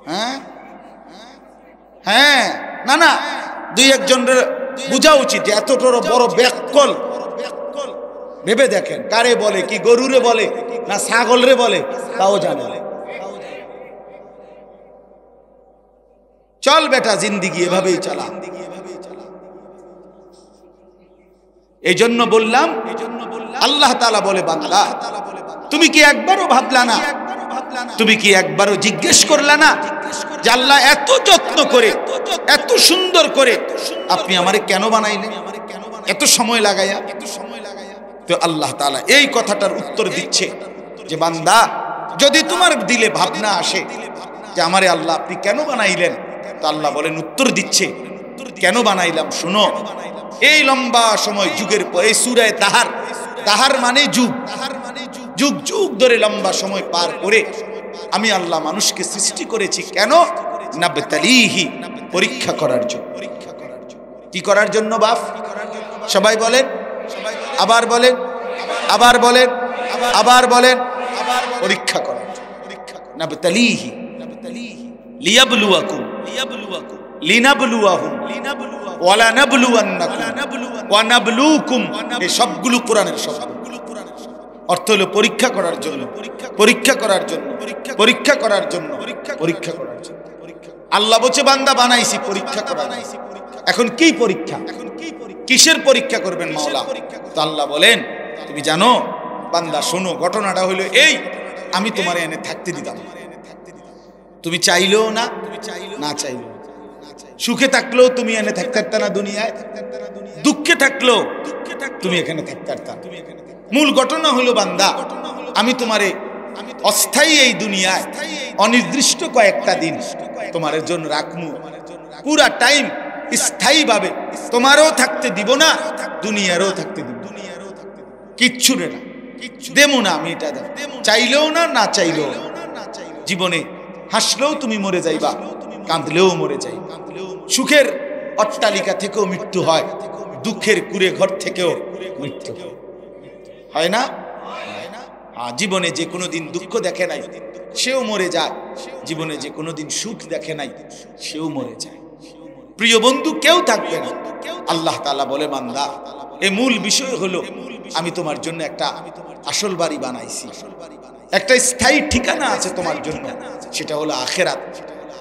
হ্যাঁ হ্যাঁ, না না, দুই একজনের বোঝা উচিত যে এত বড় ব্যাককল। ভেবে দেখেন, কারে বলে, কি গরুরে বলে না ছাগলরে বলে তাও জানে। চল বেটা, জিন্দিগি এভাবেই চালা। এই জন্য বললাম, আল্লাহ তাআলা বলে বান্দা তুমি কি একবারও ভাবলা না, তুমি কি একবারও জিজ্ঞেস করলা না যে আল্লাহ এত যত্ন করে, এত সুন্দর করে আপনি আমারে কেন বানাইলেন, এত সময় লাগাইয়া? তো আল্লাহ তাআলা এই কথাটার উত্তর দিচ্ছে যে বান্দা যদি তোমার দিলে ভাবনা আসে যে আমারে আল্লাহ আপনি কেন বানাইলেন, তো আল্লাহ বলেন, উত্তর দিচ্ছে কেন বানাইলাম শুনো। এই লম্বা সময় যুগের পর, এই সূরা তাহার, তাহার মানে যুগ, যুগ যুগ ধরে লম্বা সময় পার করে আমি আল্লাহ মানুষকে সৃষ্টি করেছি কেন? নাবতালিহি, পরীক্ষা করার জন্য। কি করার জন্য বাপ? সবাই বলেন, আবার বলেন, আবার বলেন, আবার বলেন, পরীক্ষা করার জন্য। নাবতালিহি লিয়াবলুয়াকুম লিনাবলুয়াহুম ওয়ালা নাবলুয়ান্নাকুম ওয়া নাবলুকুম। এই সবগুলো কোরআনের শব্দ, অর্থ হলো পরীক্ষা করার জন্য, পরীক্ষা করার জন্য, পরীক্ষা করার জন্য, পরীক্ষা করার জন্য। আল্লাহ বলছে বান্দা বানাইছি পরীক্ষা করার। এখন কি পরীক্ষা, কিসের পরীক্ষা করবেন মাওলা? তো আল্লাহ বলেন তুমি জানো বান্দা শোনো, ঘটনাটা হলো এই, আমি তোমার এনে থাকতে দিতাম, তুমি চাইলেও না, না চাইলেও, সুখে থাকলেও তুমি এনে থাকতে পারতা না দুনিয়ায়, দুঃখে থাকলেও তুমি এখানে থাকতে পারতা। মূল ঘটনা হলো বান্দা আমি তোমারে অস্থায়ী এই দুনিয়ায় অনির্দিষ্ট কয়েকটা দিন তোমার জন্য রাখমু, পুরা টাইম স্থায়ীভাবে তোমারও থাকতে দিব না, দুনিয়ারও থাকতে দিব, কিচ্ছু রে না দেবো না আমি, এটা চাইলেও না, না চাইলেও। জীবনে হাসলেও তুমি মরে যাইবা, কাঁদলেও মরে যাইবা। সুখের অট্টালিকা থেকেও মৃত্যু হয়, দুঃখের কুড়ে ঘর থেকেও মৃত্যু হয় না? জীবনে যে কোনো দিন দুঃখ দেখে নাই সেও মরে যায়, জীবনে যে কোনো দিন সুখ দেখে নাই সেও মরে যায়। প্রিয় বন্ধু কেউ থাকবে না। আল্লাহ তাআলা বলে বান্দা এই মূল বিষয় হলো আমি তোমার জন্য একটা আসল বাড়ি বানাইছি, একটা স্থায়ী ঠিকানা আছে তোমার জন্য, সেটা হলো আখিরাত,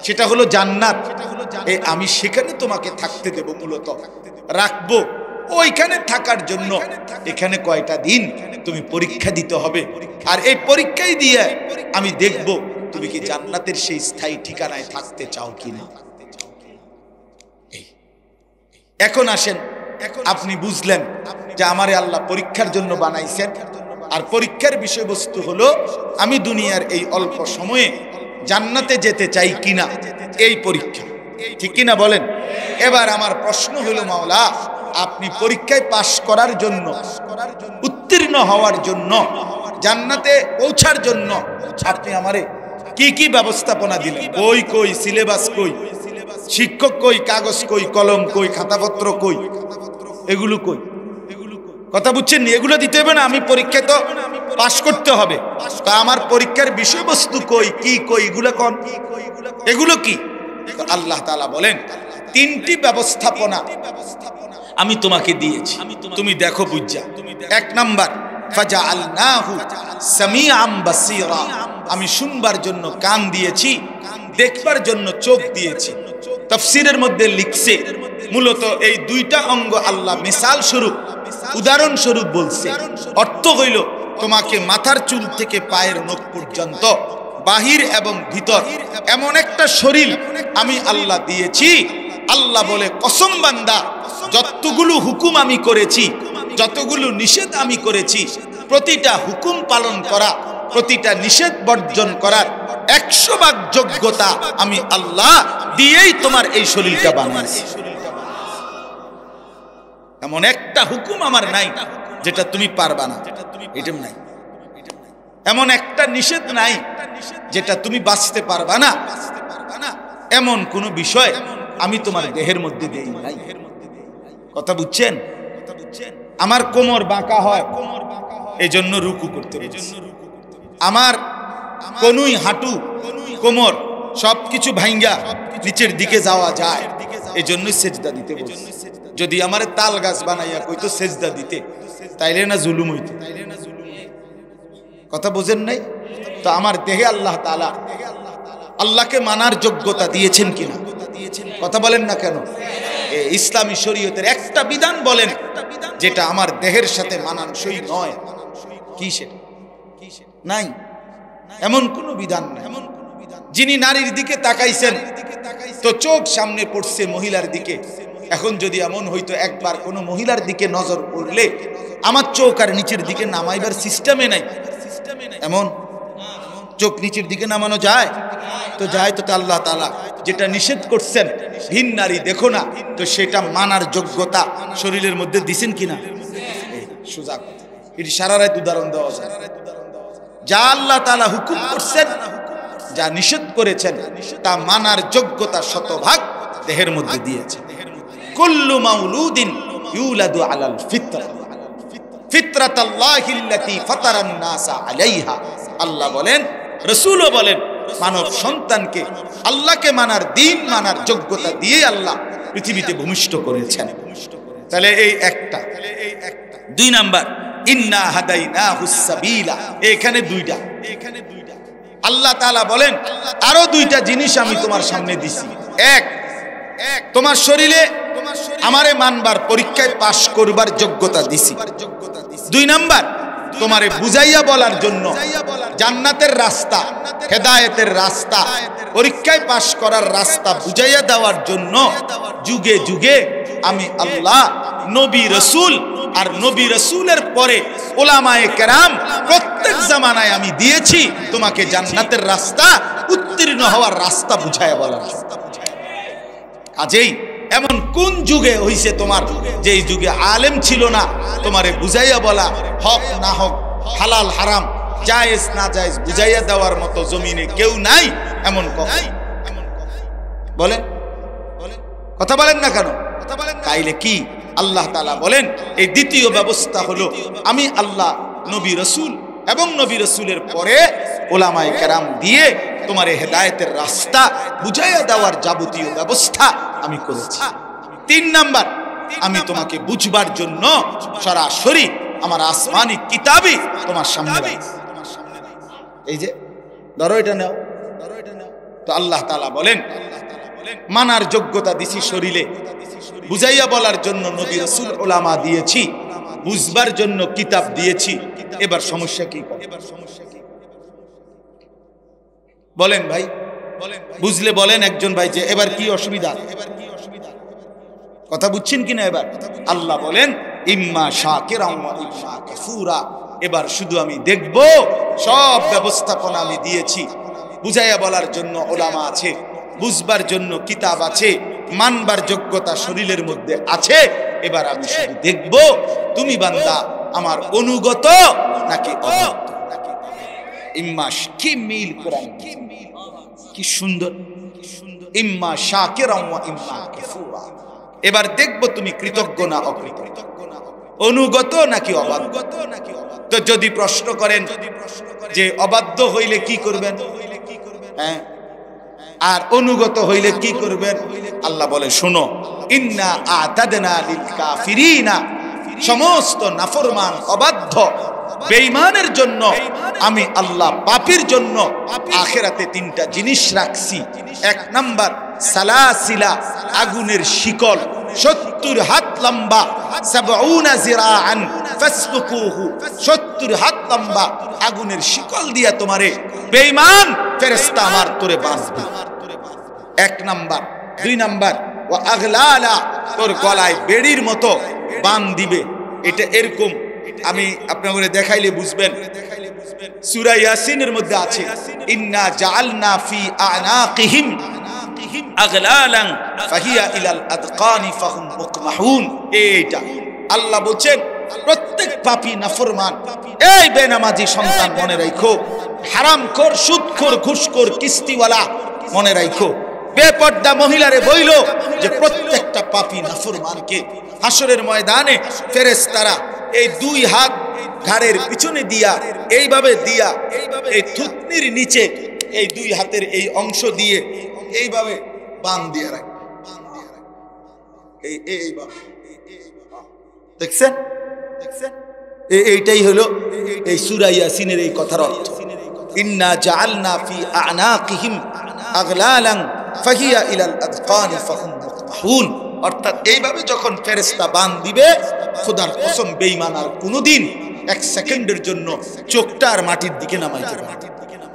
সেটা হলো জান্নাত। আমি সেখানে তোমাকে থাকতে দেব, মূলত রাখবো। ওইখানে থাকার জন্য এখানে কয়টা দিন তুমি পরীক্ষা দিতে হবে, আর এই পরীক্ষাই দিয়ে আমি দেখব তুমি কি জান্নাতের সেই স্থায়ী ঠিকানায় থাকতে চাও কিনা। এখন আসেন, আপনি বুঝলেন যে আমারে আল্লাহ পরীক্ষার জন্য বানাইছেন, আর পরীক্ষার বিষয়বস্তু হলো আমি দুনিয়ার এই অল্প সময়ে জান্নাতে যেতে চাই কিনা, এই পরীক্ষা, ঠিক কিনা বলেন? এবার আমার প্রশ্ন হলো মাওলা আপনি পরীক্ষায় পাশ করার জন্য, উত্তীর্ণ হওয়ার জন্য, জান্নাতে পৌঁছার জন্য আপনি আমারে কি কি ব্যবস্থাপনা দিলেন? বই কই, সিলেবাস কই, শিক্ষক কই, কাগজ কই, কলম কই, খাতাপত্র কই, এগুলো কই? কথা বুঝছেন? এগুলো দিতে হবে না, আমি পরীক্ষায় তো পাশ করতে হবে, তা আমার পরীক্ষার বিষয়বস্তু কই, কি কই, এগুলো কোন, এগুলো কি? আল্লাহ তাআলা বলেন তিনটি ব্যবস্থাপনা আমি তোমাকে দিয়েছি, তুমি দেখো বুঝা। 1 নাম্বার, ফাজআলনাহু সামিআম বাসীরা, আমি শুনবার জন্য কান দিয়েছি, দেখবার জন্য চোখ দিয়েছি। তাফসীরের মধ্যে লিখছে মূলত এই দুইটা অঙ্গ আল্লাহ মিসাল স্বরূপ, উদাহরণ স্বরূপ বলছে। অর্থ হইল তোমাকে মাথার চুল থেকে পায়ের নখ পর্যন্ত, বাহির এবং ভিতর এমন একটা শরীর আমি আল্লাহ দিয়েছি। আল্লাহ বলে, কসম বান্দা, যতগুলো হুকুম আমি করেছি, যতগুলো নিষেধ আমি করেছি, প্রতিটা হুকুম পালন করা, প্রতিটা নিষেধ বর্জন করার 100 ভাগ যোগ্যতা আমি আল্লাহ দিয়েই তোমার এই শরীরটা বানাইছি। এমন একটা হুকুম আমার নাই যেটা তুমি পারবা না, এটা নাই। এমন একটা নিষেধ নাই যেটা তুমি বাঁচতে পারবা না, এমন কোন বিষয় আমি তোমার দেহের মধ্যে দেই নাই। কথা বুঝছেন? আমার কোমর বাঁকা হয়, এজন্য রুকু করতে বলছি। আমার কোনুই, হাঁটু, কোমর সবকিছু ভাঙ্গা নিচের দিকে যাওয়া যায়, এজন্য সেজদা দিতে বলছি। যদি আমারে তাল গাছ বানাইয়া কইতো সেজদা দিতে, তাইলে না জুলুম হইতো? কথা বোঝেন নাই? তো আমার দেহে আল্লাহ তাআলা আল্লাহকে মানার যোগ্যতা দিয়েছেন কিনা? কথা বলেন না কেন? ইসলামী শরীয়তের একটা বিধান বলেন যেটা আমার দেহের সাথে মানানসই নয়, কি সেটা? নাই, এমন কোন বিধান নাই। যিনি নারীর দিকে তাকাইছেন তো চোখ সামনে পড়ছে মহিলার দিকে। এখন যদি এমন হইতো একবার কোনো মহিলার দিকে নজর পড়লে আমার চোখ আর নিচের দিকে নামাইবার সিস্টেমে নাই, এমন চোখ নিচের দিকে নামানো যায়? তো যায় তো। আল্লাহ তাআলা যেটা নিষেধ করছেন, ভিন নারী দেখো না, তো সেটা মানার যোগ্যতা শরীরের মধ্যে দিছেন কিনা? সোজা কথা, এটি সারা রাত উদাহরণ দেওয়া যায়। যা আল্লাহ তাআলা হুকুম করছেন, যা নিষেধ করেছেন, তা মানার যোগ্যতা 100 ভাগ দেহের মধ্যে দিয়েছে। কুল্লু মাউলুদিন ইউলাদু আলাল ফিতরা, ফিতরাতাল্লাহিল্লাতী ফাতারান নাসা আলাইহা। আল্লাহ বলেন, রাসূলও বলেন, মানব সন্তানকে আল্লাহকে মানার, দ্বীন মানার যোগ্যতা দিয়ে আল্লাহ পৃথিবীতে ভূমিষ্ঠ করেছেন। তাহলে এই একটা। 2 নাম্বার, ইন্না হাদাইনাহুস সাবিলা, এখানে দুইটা। আল্লাহ তাআলা বলেন, আরো 2টা জিনিস আমি তোমার সামনে দিছি। এক, তোমার শরীরে আমারে মানবার, পরীক্ষায় পাশ করবার যোগ্যতা দিছি। 2 নাম্বার, তোমারে বুঝাইয়া বলার জন্য জান্নাতের রাস্তা, হেদায়েতের রাস্তা, পরীক্ষায় পাশ করার রাস্তা বুঝাইয়া দেওয়ার জন্য যুগে যুগে আমি আল্লাহ নবী রাসূল আর নবী রাসূলের পরে উলামায়ে কেরাম প্রত্যেক জামানায় আমি দিয়েছি তোমাকে জান্নাতের রাস্তা, উত্তীর্ণ হওয়ার রাস্তা বুঝাইয়া বলার জন্য। কাজেই এমন কোন যুগে হইছে তোমার, যেই যুগে আলেম ছিল না, তোমারে বুঝাইয়া বলা, হক না হক, হালাল হারাম, জায়েজ না জায়েজ বুঝাইয়া দেওয়ার মতো জমিনে কেউ নাই? এমন কখন বলেন? কথা বলেন না কেন? তাইলে কি আল্লাহ তাআলা বলেন, এই দ্বিতীয় ব্যবস্থা হলো আমি আল্লাহ নবী রাসূল এবং নবী রাসূলের পরে উলামায়ে কেরাম দিয়ে তোমার হেদায়েতের রাস্তা বুঝাইয়া দেওয়ার যাবতীয় ব্যবস্থা আমি করেছি। 3 নাম্বার, আমি তোমাকে বুঝবার জন্য সরাসরি আমার আসমানি কিতাবই তোমার সামনে রাখছি। এই যে ধরো, এটা নাও। তো আল্লাহ তাআলা বলেন, মানার যোগ্যতা দিছি শরীরে, বুঝাইয়া বলার জন্য নবী রাসূল উলামা দিয়েছি, বুঝবার জন্য কিতাব দিয়েছি। এবার সমস্যা কি? বলেন ভাই, বুঝলে বলেন একজন ভাই যে এবার কি অসুবিধা? কথা বুঝছেন কিনা? এবার আল্লাহ বলেন, ইম্মা শাকিরান ওয়া ইম্মা কাফুরা। এবার শুধু আমি দেখব, সব ব্যবস্থাপনা আমি দিয়েছি। বুঝাইয়া বলার জন্য উলামা আছে, বুঝবার জন্য কিতাব আছে, মানবার যোগ্যতা শরীরের মধ্যে আছে। এবার আমি শুধু দেখব তুমি বান্দা আমার অনুগত নাকি অবাধ্য। ইম্মা, কি মিল কোরআন, কি সুন্দর! ইম্মা শাকিরান ওয়া ইম্মা কাফুরা। এবার দেখব তুমি কৃতজ্ঞ না অকৃতজ্ঞ, অনুগত নাকি অবাধ্য। তো যদি প্রশ্ন করেন যে অবাধ্য হইলে কি করবেন, হ্যাঁ, আর অনুগত হইলে কি করবেন, আল্লাহ বলে, শোনো, ইন্না আতাদনা লিল কাফিরিনা, সমস্ত নাফরমান, অবাধ্য বেঈমানের জন্য আমি আল্লাহ পাপীর জন্য আখিরাতে তিনটা জিনিস রাখছি। এক নাম্বার সালাসিলা, আগুনের শিকল 70 হাত লম্বা, 70 জিরাআন ফাসলুকুহু, 70 হাত লম্বা আগুনের শিকল দিয়া তোমারে বেঈমান ফেরেশতা আমার তোরে বাঁধবে। এক নাম্বার। দুই নাম্বার ওয়া আগলালা, তোর গলায় বেড়ির মতো বাঁধ দিবে। এটা এরকম আমি আপনাদের দেখাইলে বুঝবেন। সূরা ইয়াসিনের মধ্যে আছে ইন্না জাআলনা ফি আনাকিহিম আগলালান ফাহিয়া ইলাল আদকানি ফাহুম মুকমাহুন। এইটা আল্লাহ বলেন প্রত্যেক পাপী নাফরমান, এই বেনামাজি সন্তান মনে রাখো, হারামখোর, সুদখোর, ঘুষখোর, কিস্তিওয়ালা মনে রাখো, বেপর্দা মহিলারে বইল যে প্রত্যেকটা পাপী নাফরমানকে হাসরের ময়দানে ফেরেশতারা এই দুই হাত ঘাড়ের পিছনে দিয়া এইভাবে দিয়া এই থুতনির নিচে এই দুই হাতের এই অংশ দিয়ে এইভাবে বাঁধ দিয়ে রাখে। এইভাবে দেখছেন? এইটাই হলো এই সূরা ইয়াসিনের এই কথার অর্থ। ইন্না জাআলনা ফি আনাকিহিম আগলালান ফাহিয়া ইলাল আযকানি ফাহুম মুকমাহুন। অর্থাৎ এইভাবে যখন ফেরেশতা বাঁধ দিবে, খোদার কসম বেঈমান আর কোনোদিন এক সেকেন্ডের জন্য চোখটা আর মাটির দিকে নামাইতে পারবে না।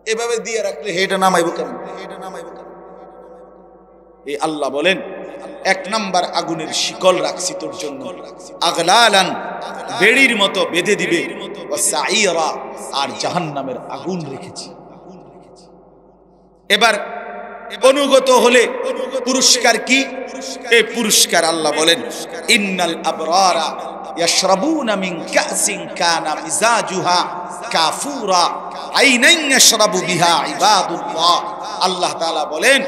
এভাবে দিয়ে রাখলে হেটা নামাইবো কেন? এই আল্লাহ বলেন এক নাম্বার আগুনের শিকল রাখছি তোর জন্য, আগলালান বেড়ির মতো বেঁধে দিবে, ওয়া সাঈরা আর জাহান্নামের আগুন রেখেছি। এবার অনুগত হলে পুরস্কার কি? এই পুরস্কার আল্লাহ বলেন ইন্নাল আবরারা ইয়াশরাবুনা মিন কাসিন কানা মিজাজুহা কাফুরা আইনান ইয়াশরাবু বিহা ইবাদুল্লাহ। আল্লাহ তাআলা বলেন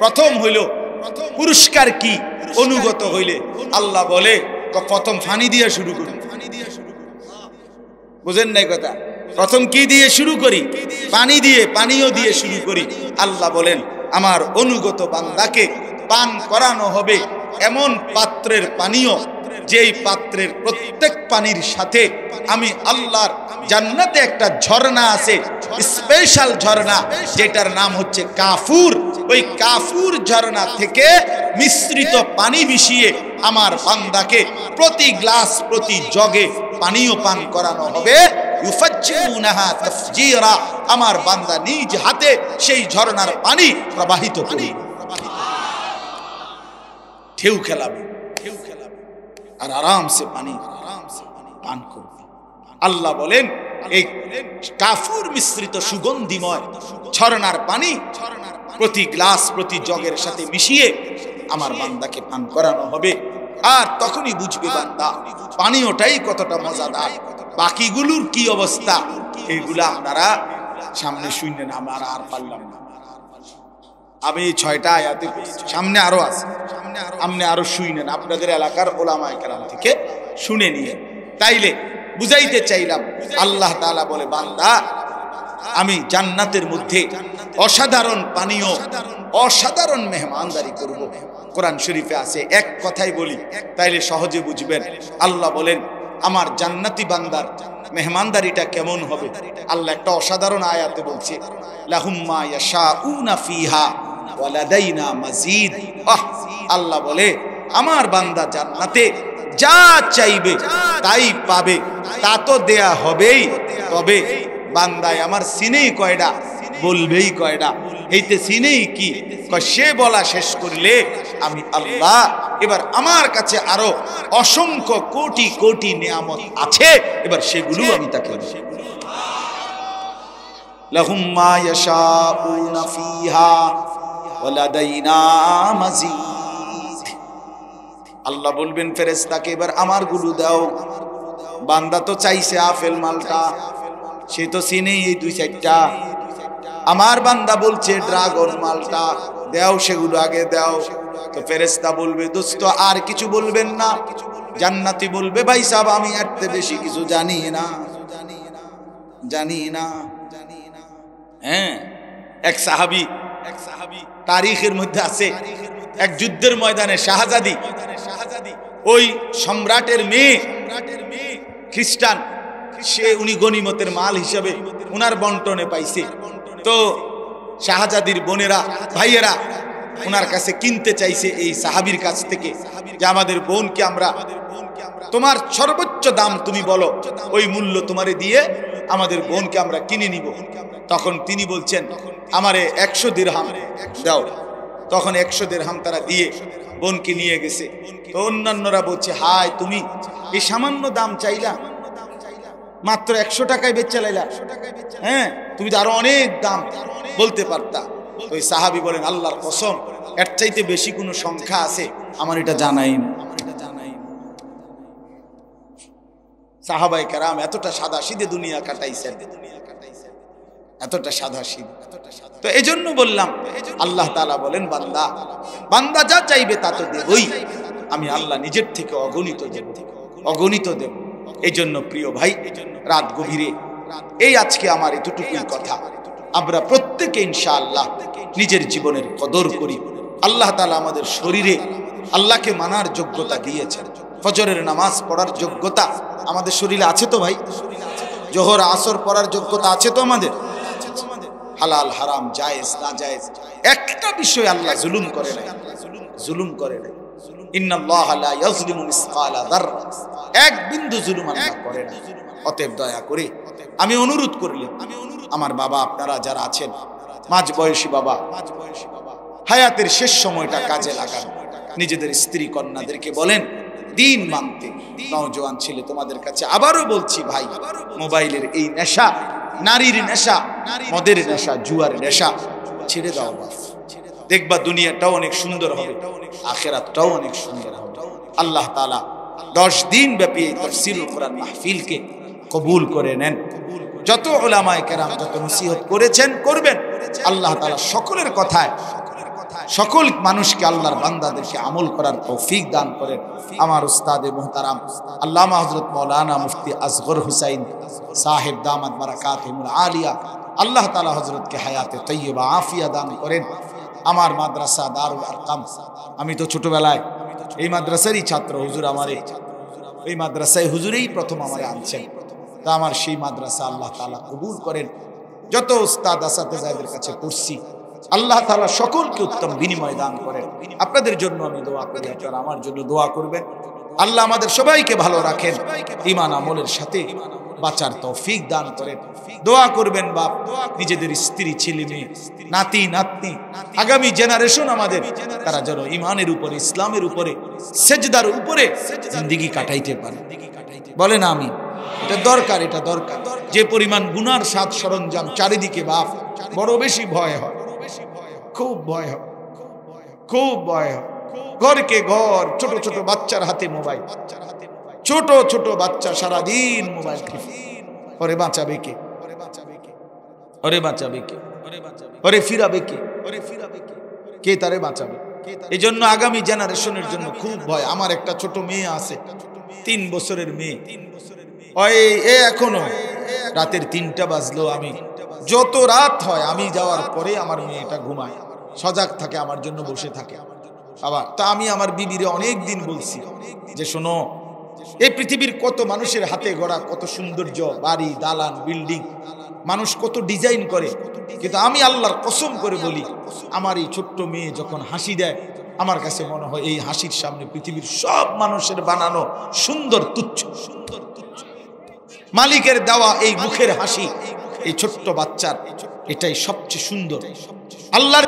প্রথম হইল পুরস্কার কি? অনুগত হইলে আল্লাহ বলে প্রথম পানি দিয়ে শুরু করি। বুঝেন নাই কথা? প্রথম কি দিয়ে শুরু করি? পানি দিয়ে, পানীয় দিয়ে শুরু করি। আল্লাহ বলেন আমার অনুগত বান্দাকে পান করানো হবে এমন পাত্রের পানীয়, যেই পাত্রের প্রত্যেক পানির সাথে আমি আল্লাহর জান্নাতে একটা ঝর্ণা আছে, স্পেশাল ঝর্ণা, যেটার নাম হচ্ছে কাফুর। ওই কাফুর ঝর্ণা থেকে মিশ্রিত পানি মিশিয়ে আমার বান্দাকে প্রতি গ্লাস, প্রতি জগে পানীয় পান করানো হবে। ইউফাজ্জিরুনাহা তাফজীরা, আমার বান্দা নিজ হাতে সেই ঝর্ণার পানি প্রবাহিত করে ঢেউ খেলাবে আর আরামসে পানি পান করবে। আল্লাহ বলেন এই কাফুর মিশ্রিত সুগন্ধিময় ঝর্ণার পানি প্রতি গ্লাস, প্রতি জগের সাথে মিশিয়ে আমার বান্দাকে পান করানো হবে। আর তখনই বুঝবে বান্দা পানীয়টাই কতটা মজাদার। বাকিগুলোর কি অবস্থা এইগুলা আপনারা সামনে শুনলেন, আমরা আর পারলাম না। আমি 6টা আয়াতে সামনে আরো আছে, আপনি আরো শুনেন, আপনাদের এলাকার ওলামায়ে কেরাম থেকে শুনে নিয়ে। তাইলে বুঝাইতে চাইলাম আল্লাহ তাআলা বলে বান্দা আমি জান্নাতের মধ্যে অসাধারণ পানীয়, অসাধারণ মেহমানদারি করব। কোরআন শরীফে আছে, এক কথাই বলি তাইলে সহজে বুঝবেন। আল্লাহ বলেন আমার জান্নাতি বান্দার মেহমানদারিটা কেমন হবে। আল্লাহ একটা অসাধারণ আয়াতে বলছে লাহুম মা ইয়াশাউনা ফিহা ওয়া লাদাইনা মাজিদ। আল্লাহ বলে আমার বান্দা জান্নাতে যা চাইবে তাই পাবে, তা তো দেয়া হবেই। তবে বান্দায় আমার সিনেই কয়টা, বলবেই কয়টা। এইতে সিনেই কি? সে বলা শেষ করলে আমি আল্লাহ এবার আমার কাছে আরো অসংখ্য কোটি কোটি নিয়ামত আছে, এবার সেগুলো আমি তাকে লাহুম মা ইয়াশাউনা ফিহা ওয়া লাদাইনা মাজিদ। আল্লাহ বলবেন ফেরেশতাকে এবার আমার গুলো দাও। বান্দা তো চাইছে আপেল মালটা, সে তো চিনেই এই 2-4টা। আমার বান্দা বলছে ড্রাগন মালটা, দাও সেগুলো আগে দাও। তো ফেরেশতা বলবে দোস্ত আর কিছু বলবেন না। জান্নাতি বলবে ভাই সাহেব আমি এর থেকে বেশি কিছু জানি না। হ্যাঁ, এক সাহাবী তারিখের মধ্যে আছে, এক যুদ্ধের ময়দানে শাহজাদি, ওই সম্রাটের মেয়ে খ্রিস্টান, উনি গনিমতের মাল হিসাবে উনার বন্টনে পাইছে। তো শাহজাদির বোনেরা ভাইয়েরা উনার কাছে কিনতে চাইছে এই সাহাবীর কাছ থেকে যে আমাদের বোনকে আমরা, তোমার সর্বোচ্চ দাম তুমি বলো, ওই মূল্য তোমারে দিয়ে আমাদের বোনকে আমরা কিনে নিব। তখন তিনি বলছেন আমারে 100 দিরহাম দাও। তখন 100 দিরহাম তারা দিয়ে বোনকে নিয়ে গেছে। তো অন্যান্যরা বলছে হায় তুমি এই সামান্য দাম চাইলা, মাত্র 100 টাকায় বেচে লাইলা, হ্যাঁ তুমি তো আরো অনেক দাম বলতে পারতা। ওই সাহাবী বলেন আল্লাহর কসম এর চাইতে বেশি কোনো সংখ্যা আছে আমার এটা জানাই না। সাহাবায়ে কেরাম এতটা সাদাসিধে দুনিয়া কাটাইছেন, এতটা সাদাসিধে। তো এজন্য বললাম আল্লাহ তাআলা বলেন বান্দা বান্দা যা চাইবে তা তো দেবই, আমি আল্লাহ নিজের থেকে অগণিত দেব। এই জন্য প্রিয় ভাই রাত গভীরে এই আজকে আমার এতটুকুই কথা। আমরা প্রত্যেকে ইনশাআল্লাহ নিজের জীবনের কদর করি। আল্লাহ তাআলা আমাদের শরীরে আল্লাহকে মানার যোগ্যতা দিয়েছেন। ফজরের নামাজ পড়ার যোগ্যতা আমাদের শরীরে আছে তো ভাই? জোহর আসর পড়ার যোগ্যতা আছে তো আমাদের? হালাল হারাম জায়েজ না জায়েজ একটা বিষয় আল্লাহ জুলুম করে না, জুলুম করে না। ইন্নাল্লাহা লা ইয়াজলিমু মিসকালা যাররা, এক বিন্দু জুলুম আল্লাহ করে না। অতএব দয়া করে আমি অনুরোধ করলাম আমার বাবা আপনারা যারা আছেন মাঝ বয়সী বাবা, হায়াতের শেষ সময়টা কাজে লাগান। নিজেদের স্ত্রী কন্যাদেরকে বলেন দিন মানতে। নওজোয়ান ছেলে তোমাদের কাছে আবারও বলছি ভাই, মোবাইলের এই নেশা, নারীর নেশা, মদের নেশা, জুয়ার নেশা ছেড়ে দাও বাস। দেখবা দুনিয়াটাও অনেক সুন্দর হবে, আখিরাতটাও অনেক সুন্দর হবে। আল্লাহ তাআলা 10 দিন ব্যাপী তাফসীরুল কোরআন মাহফিলকে কবুল করে নেন। যত উলামায়ে কেরাম যত নসিহত করেছেন করবেন, আল্লাহ তাআলা সকলের কথায় সকল মানুষকে আল্লাহর বান্দাদেরকে আমল করার তৌফিক দান করেন। আমার উস্তাদে মুহতারাম আল্লামা হযরত মাওলানা মুফতি আসগর হুসাইন সাহেব দামাত বারাকাতুহুল আলিয়া, আল্লাহ তাআলা হযরতকে হায়াতে তাইয়্যিবা আফিয়া দান করেন। আমার মাদ্রাসা দারুল আরকাম, আমি তো ছোটবেলায় এই মাদ্রাসারই ছাত্র। হুজুর আমারে এই মাদ্রাসায় হুজুরেই প্রথম আমারে আনছেন। তা আমার সেই মাদ্রাসা আল্লাহ তাআলা কবুল করেন। যত উস্তাদ আসাতেজাদের কাছে পড়ছি আল্লাহ তাআলা সকলকে উত্তম বিনিময় দান করেন। আপনাদের জন্য আমি দোয়া করি, আপনারা আমার জন্য দোয়া করবেন। আল্লাহ আমাদের সবাইকে ভালো রাখেন, ঈমান আমলের সাথে বাঁচার তৌফিক দান করেন। দোয়া করবেন বাপ, নিজেদের স্ত্রী ছেলে মেয়ে নাতি নাতনি আগামী জেনারেশন আমাদের, তারা যেন ঈমানের উপরে ইসলামের উপরে সেজদার উপরে জিন্দেগি কাটাইতে পারে। বলেন আমি, এটা দরকার, এটা দরকার। যে পরিমাণ গুনার সাজ সরঞ্জাম চারিদিকে বাপ, বড় বেশি ভয় হয়, খুব ভয় হয়, খুব ভয় হয়। ঘরকে ঘর, ছোট ছোট বাচ্চার হাতে মোবাইল, ছোট ছোট বাচ্চা সারাদিন মোবাইল টিপে। ওরে বাঁচাবে কে? ওরে বাঁচাবে কে? ওরে ফিরাবে কে? কে তারে বাঁচাবে? এই জন্য আগামী জেনারেশনের জন্য খুব ভয়। আমার একটা ছোট মেয়ে আছে, 3 বছরের মেয়ে। ওই এখনো রাতের 3টা বাজলো, আমি যত রাত হয় আমি যাওয়ার পরে আমার মেয়েটা ঘুমায়, সজাগ থাকে, আমার জন্য বসে থাকে। আবার তা আমি আমার বিবিরে অনেক দিন বলছি যে শোনো, এই পৃথিবীর কত মানুষের হাতে গড়া কত সৌন্দর্য, বাড়ি দালান বিল্ডিং, মানুষ কত ডিজাইন করে, কিন্তু আমি আল্লাহর কসম করে বলি আমার এই ছোট্ট মেয়ে যখন হাসি দেয় আমার কাছে মনে হয় এই হাসির সামনে পৃথিবীর সব মানুষের বানানো সুন্দর তুচ্ছ। মালিকের দেওয়া এই মুখের হাসি এই ছোট্ট বাচ্চার, এটাই সবচেয়ে সুন্দর। আল্লাহর